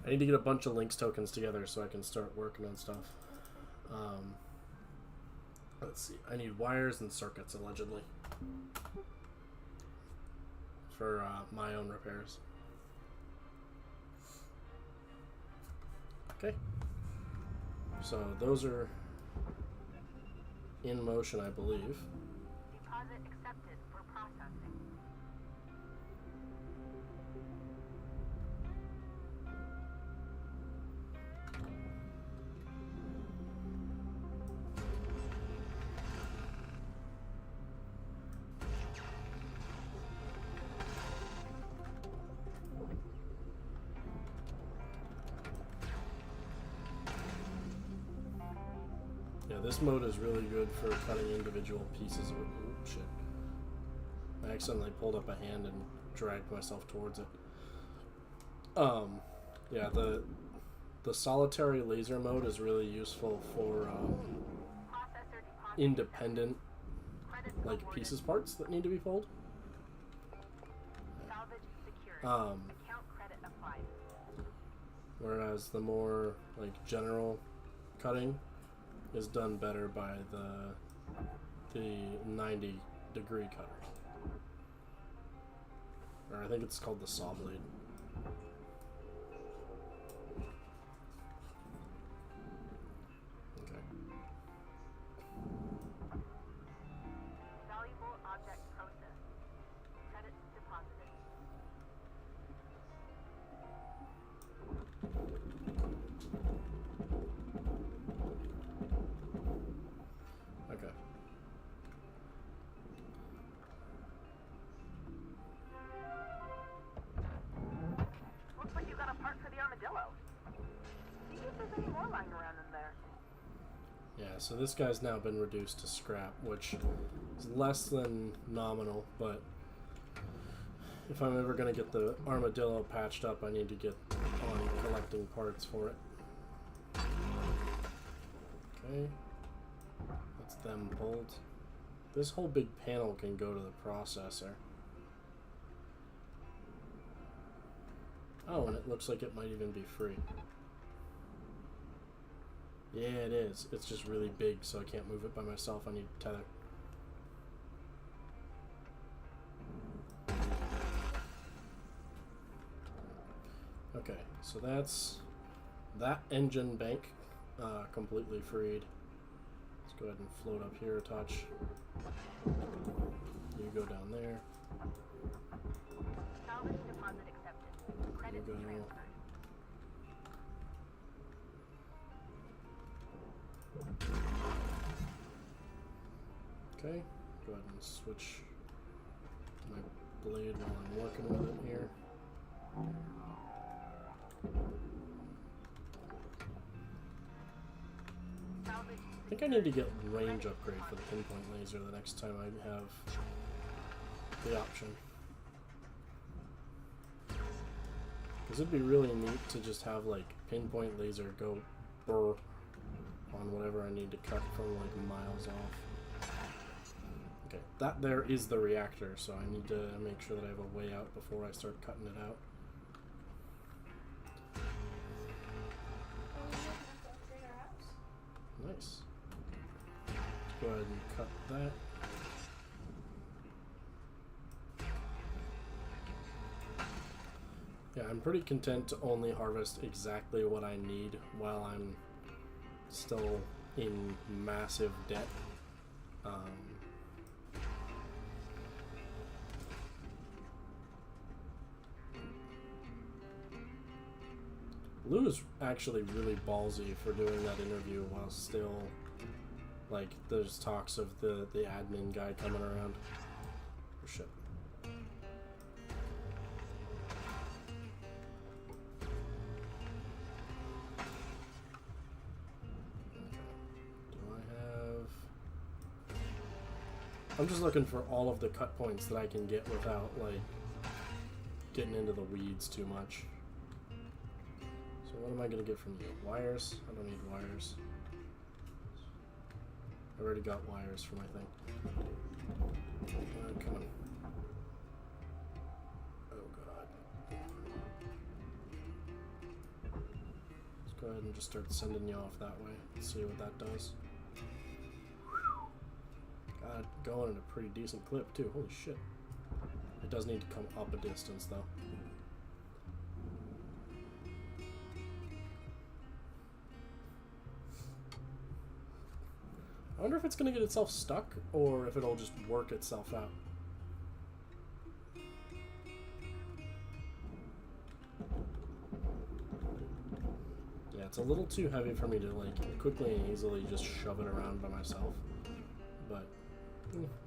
I need to get a bunch of links tokens together so I can start working on stuff. Let's see. I need wires and circuits, allegedly, for my own repairs. Okay. So those are in motion, I believe. Deposit accepted for processing. Yeah, this mode is really good for cutting individual pieces of it. Oh, shit. I accidentally pulled up a hand and dragged myself towards it. Yeah, the solitary laser mode is really useful for independent, like, pieces parts that need to be pulled. Whereas the more, like, general cutting is done better by the 90-degree cutter. Or I think it's called the saw blade. Okay. Valuable object processed. Credits deposited. many more lying around in there. Yeah, so this guy's now been reduced to scrap, which is less than nominal, but if I'm ever going to get the armadillo patched up, I need to get on collecting parts for it. Okay. That's them pulled. This whole big panel can go to the processor. Oh, and it looks like it might even be free. Yeah, it is. It's just really big, so I can't move it by myself. I need tether. Okay, so that's that engine bank completely freed. Let's go ahead and float up here a touch. You go down there. Salvage deposit accepted. Credits You go. transferred. Okay, go ahead and switch my blade while I'm working with it here. I think I need to get range upgrade for the pinpoint laser the next time I have the option. Because it'd be really neat to just have like pinpoint laser go burr on whatever I need to cut from like miles off. Okay, that there is the reactor, so I need to make sure that I have a way out before I start cutting it out. Nice. Let's go ahead and cut that. Yeah, I'm pretty content to only harvest exactly what I need while I'm still in massive debt. Lou is actually really ballsy for doing that interview while still, like, there's talks of the admin guy coming around. Oh, shit. I'm just looking for all of the cut points that I can get without, like, getting into the weeds too much. So what am I going to get from you? Wires? I don't need wires. I already got wires for my thing. Come on. Oh, God. Let's go ahead and just start sending you off that way. Let's see what that does. God, going at a pretty decent clip, too. Holy shit. It does need to come up a distance, though. I wonder if it's going to get itself stuck, or if it'll just work itself out. Yeah, it's a little too heavy for me to, like, quickly and easily just shove it around by myself. But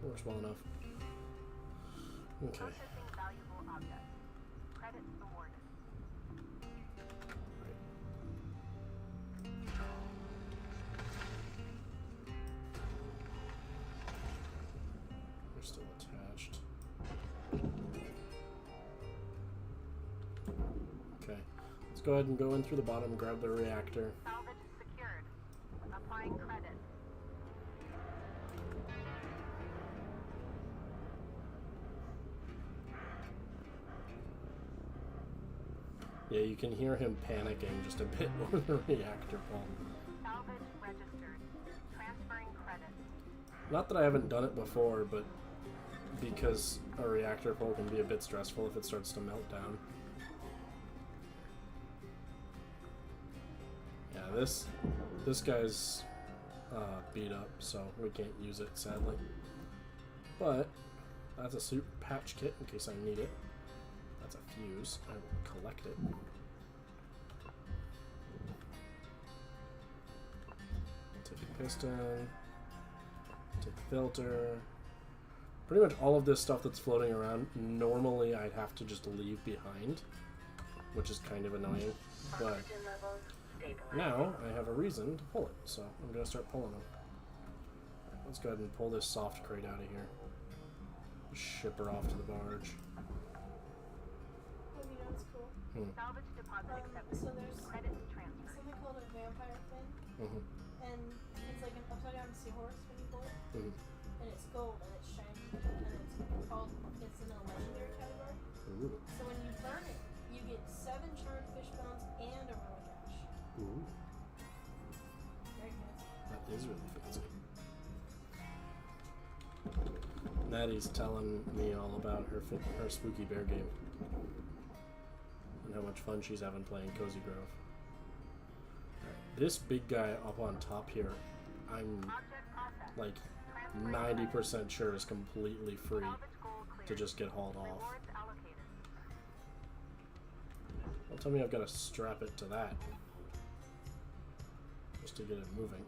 works well enough. Okay. Processing valuable objects. Credits awarded. Right. They're still attached. Okay. Let's go ahead and go in through the bottom, grab the reactor. Salvage secured. Applying credits. Yeah, you can hear him panicking just a bit over the reactor pull. Salvage registered. Transferring credits. Not that I haven't done it before, but because a reactor pull can be a bit stressful if it starts to melt down. Yeah, this guy's beat up, so we can't use it, sadly. But that's a suit patch kit in case I need it. That's a fuse. I will collect it. Take a piston. Take the filter. Pretty much all of this stuff that's floating around, normally I'd have to just leave behind, which is kind of annoying. But stabilized. Now I have a reason to pull it, so I'm gonna start pulling them. Let's go ahead and pull this soft crate out of here. Ship her off to the barge. Oh, you know what's cool? Salvage deposit accepted. So there's Credits transferred. something called a vampire fin, and it's like an upside down seahorse when you pull it, and it's gold and it's shiny, and it's in a legendary category. Ooh. So when you burn it, you get 7 charred fish bones and a row of cash. Ooh. Very fancy. That is really fancy. Maddie's telling me all about her spooky bear game and how much fun she's having playing Cozy Grove. Right. This big guy up on top here, I'm like 90% sure is completely free to just get hauled off. Well, tell me I've got to strap it to that just to get it moving.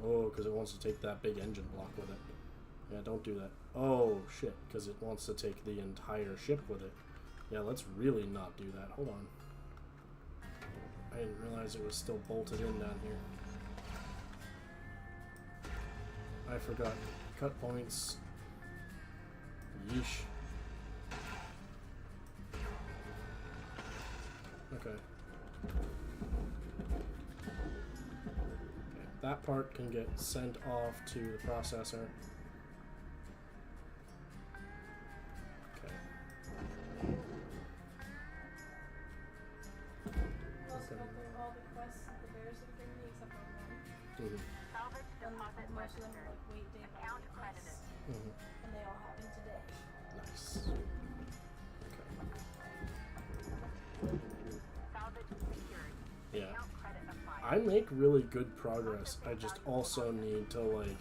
Oh, because it wants to take that big engine block with it. Yeah, don't do that. Oh, shit, because it wants to take the entire ship with it. Yeah, let's really not do that. Hold on. I didn't realize it was still bolted in down here. I forgot. Cut points. Yeesh. Okay. That part can get sent off to the processor. Okay. Also, all the quests that the bears have given me except for one. Salvage And deposit most of them registered. are like wait day by Account day credited. quests. And they all happen today. Nice. Okay. Salvage secured. Yeah. Account credit applied. I make really good progress. I just also need to like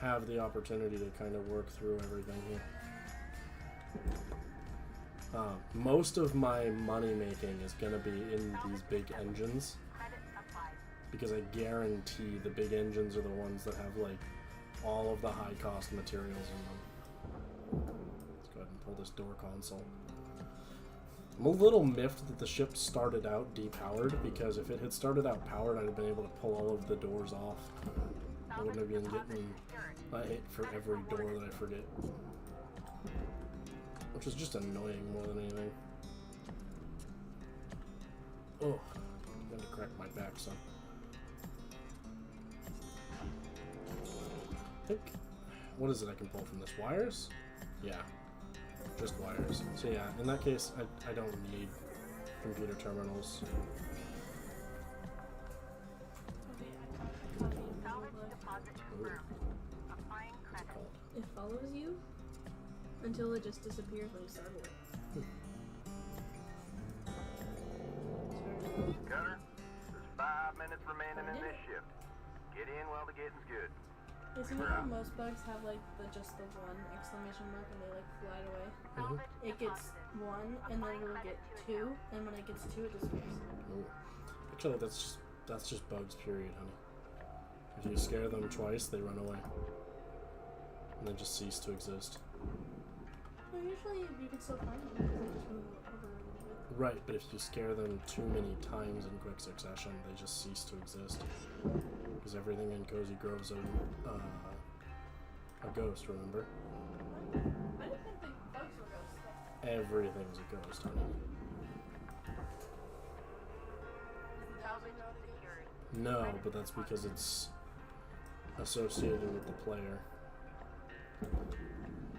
have the opportunity to kind of work through everything here. Most of my money making is going to be in these big engines because I guarantee the big engines are the ones that have like all of the high cost materials in them. Let's go ahead and pull this door console. I'm a little miffed that the ship started out depowered, because if it had started out powered, I'd have been able to pull all of the doors off. I wouldn't have been getting a hit for every door that I forget. Which is just annoying more than anything. Oh, I'm going to crack my back some. I think, what is it I can pull from this? Wires? Yeah. Just wires. So yeah, in that case, I don't need computer terminals. It follows you until it just disappears when you start it. Gunner, there's 5 minutes remaining in this shift. Get in while the getting's good. Isn't it how most bugs have like just the one exclamation mark and they like glide away? It gets 1 and then it'll get 2, and when it gets 2 it disappears. Ooh. Actually, that's just bugs, period, honey. If you scare them twice, they run away. And they just cease to exist. Well, usually you can still find them because they just move over a little bit. Right, but if you scare them too many times in quick succession, they just cease to exist. Because everything in Cozy Grove's a ghost, remember? I didn't think the bugs were ghosts. Everything's a ghost, honey. No, but that's because it's associated with the player.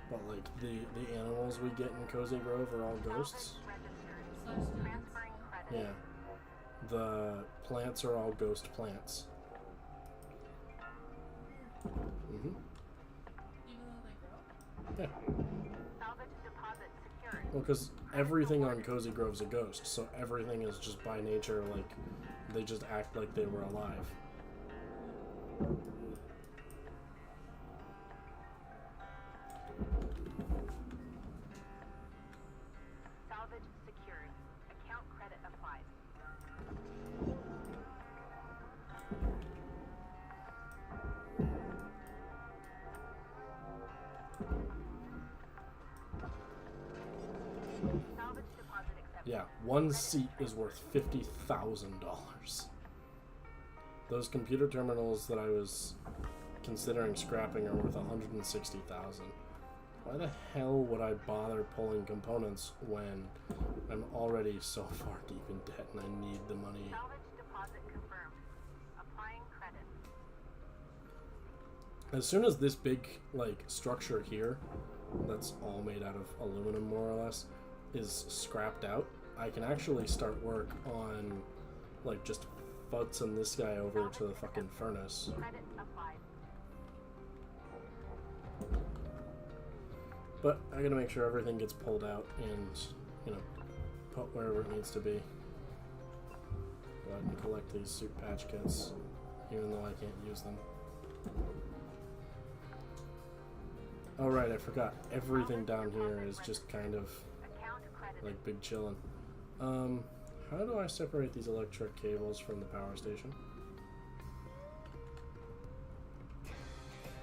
But like the animals we get in Cozy Grove are all ghosts. Yeah. The plants are all ghost plants. Even though they grow? Yeah. Well, because everything on Cozy Grove's a ghost, so everything is just by nature like they just act like they were alive. Salvage secured. Account credit applied. Salvage deposit accepted. Yeah, one seat is worth $50,000. Those computer terminals that I was considering scrapping are worth $160,000. Why the hell would I bother pulling components when I'm already so far deep in debt and I need the money? Salvage deposit confirmed. Applying credit. As soon as this big, like, structure here, that's all made out of aluminum more or less, is scrapped out, I can actually start work on, like, just futzing this guy over to the fucking furnace. Credit applied. But I gotta make sure everything gets pulled out and, you know, put wherever it needs to be. Go ahead and collect these suit patch kits, even though I can't use them. Oh right, I forgot. Everything down here is just kind of Account credited. like big chillin'. How do I separate these electric cables from the power station?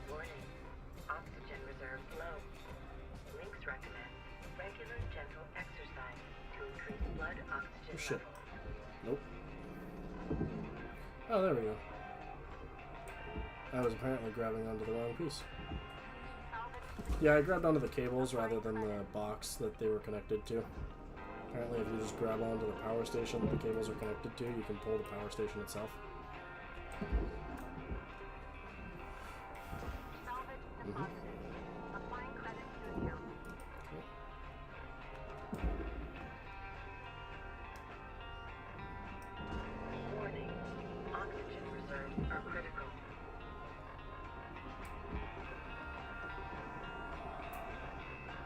Warning. Oxygen reserves low. Links recommend regular gentle exercise to increase blood oxygen Oh shit. levels. Nope. Oh, there we go. I was apparently grabbing onto the wrong piece. Yeah, I grabbed onto the cables rather than the box that they were connected to. Apparently, if you just grab onto the power station that the cables are connected to, you can pull the power station itself. Salvage deposited. Applying credit to account. Warning. Oxygen reserves are critical.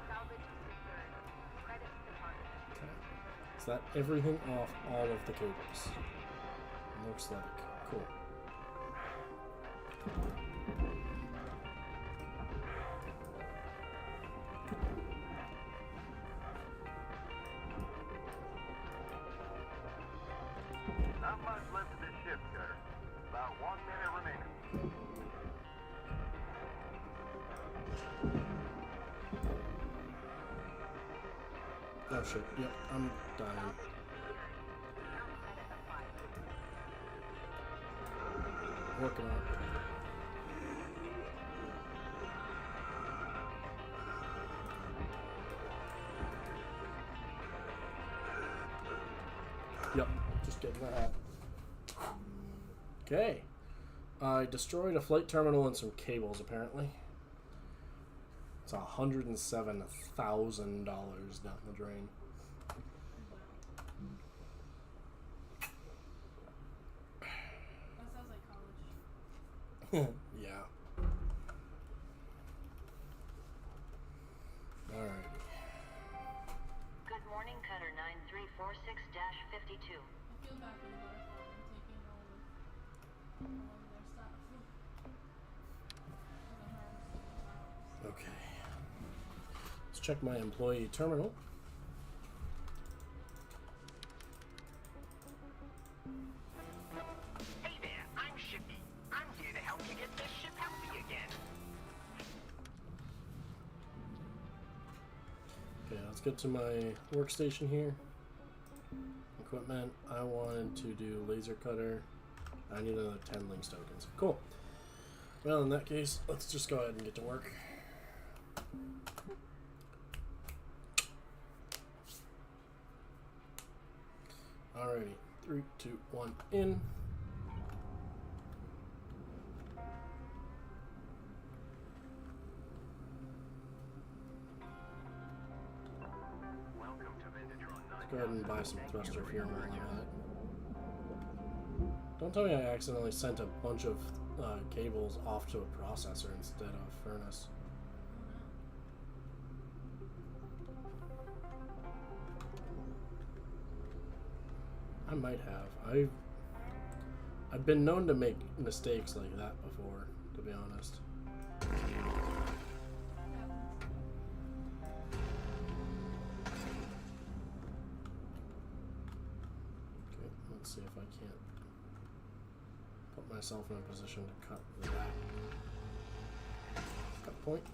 Salvage secured. Credit deposited. Okay. Is that everything off all of the cables? Looks like. Cool. Not much left of this ship, Cutter. About 1 minute remaining. Oh shit. Yep, I'm dying. Account credit applied. Working on it. Yep, just getting that. Okay. I destroyed a flight terminal and some cables, apparently. It's $107,000 down the drain. That sounds like college. Yeah. Alrighty. Good morning, Cutter 9346-52. I feel bad for the butterfly and taking all their stuff. Okay. Let's check my employee terminal. Hey there, I'm Shippy. I'm here to help you get this ship healthy again. Okay, let's get to my workstation here. Equipment. I wanted to do laser cutter. I need another 10 links tokens. Cool. Well, in that case, let's just go ahead and get to work. Alrighty. 3, 2, 1, in. Welcome to Vendatron 9. Go ahead and buy some thruster fuel while I'm at it. Don't tell me I accidentally sent a bunch of cables off to a processor instead of furnace. I might have. I've been known to make mistakes like that before, to be honest. Okay, let's see if I can't put myself in a position to cut that. Cut point.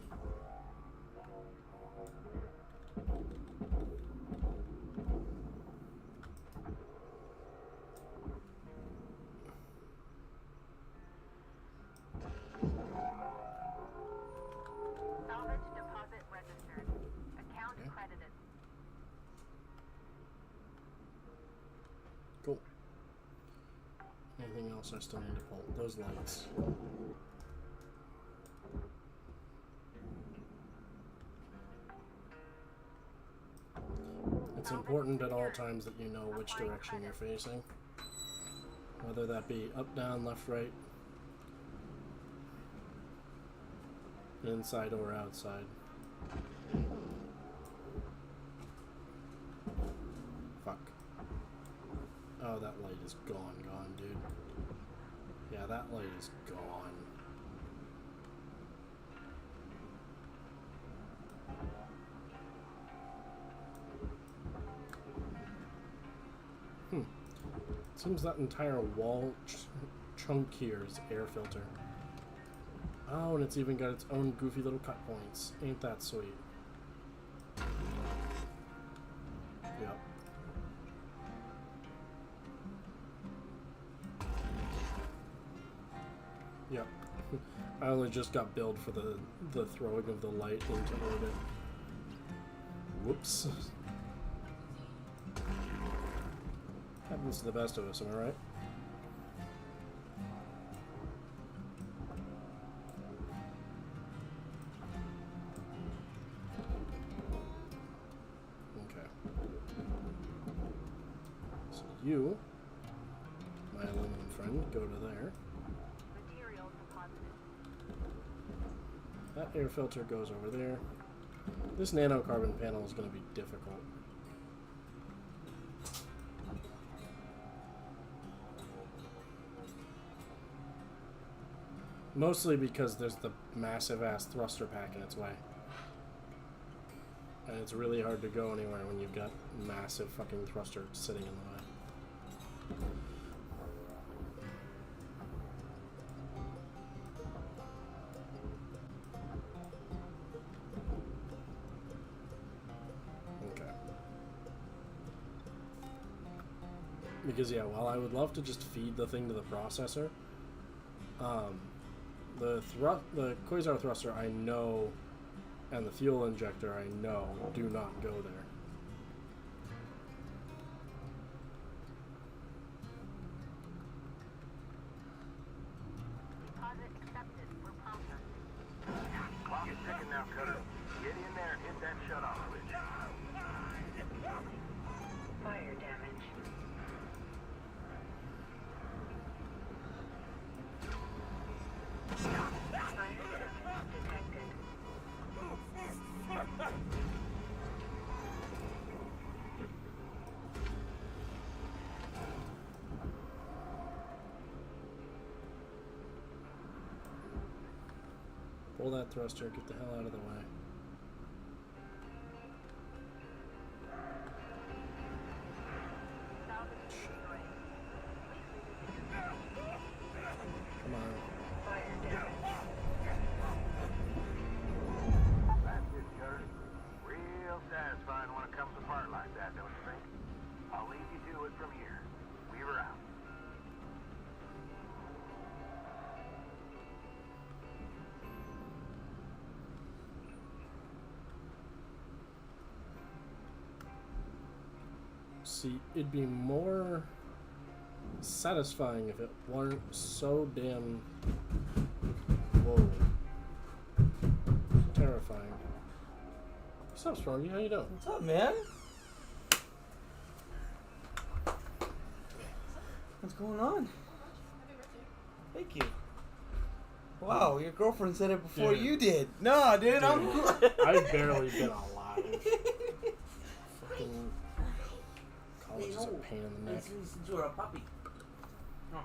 Anything else I still need to pull? Those lights. It's important at all times that you know which direction you're facing. Whether that be up, down, left, right, inside or outside. Fuck. Oh, that light is gone, dude. Yeah, that light is gone. Seems that entire wall chunk here is air filter. Oh, and it's even got its own goofy little cut points. Ain't that sweet? Yep. Yep. I only just got billed for the throwing of the light into orbit. Whoops. Happens to the best of us, am I right? Okay. So you, my aluminum friend, go to there. Material deposited. That air filter goes over there. This nanocarbon panel is going to be difficult. Mostly because there's the massive ass thruster pack in its way. And it's really hard to go anywhere when you've got massive fucking thruster sitting in the way. Okay. Because yeah, while I would love to just feed the thing to the processor, the quasar thruster I know, and the fuel injector I know do not go there. Deposit accepted for processing. Clock is ticking now, Cutter. Get in there and hit that shut-off switch. Fire damage. Fire damage detected. Pull that thruster, get the hell out of the way. Come on. Fire damage. That's it, Cutter. Real satisfying when it comes apart like that, don't you think? I'll leave you to it from here. Weaver out. See, it'd be more satisfying if it weren't so damn whoa terrifying. What's up, Strongy? How you doing? What's up, man? What's going on? Thank you. Wow, your girlfriend said it before Yeah. you did. No, dude, I'm good. I've barely been alive. Fucking college is a pain in the neck. Since you're a puppy. Oh.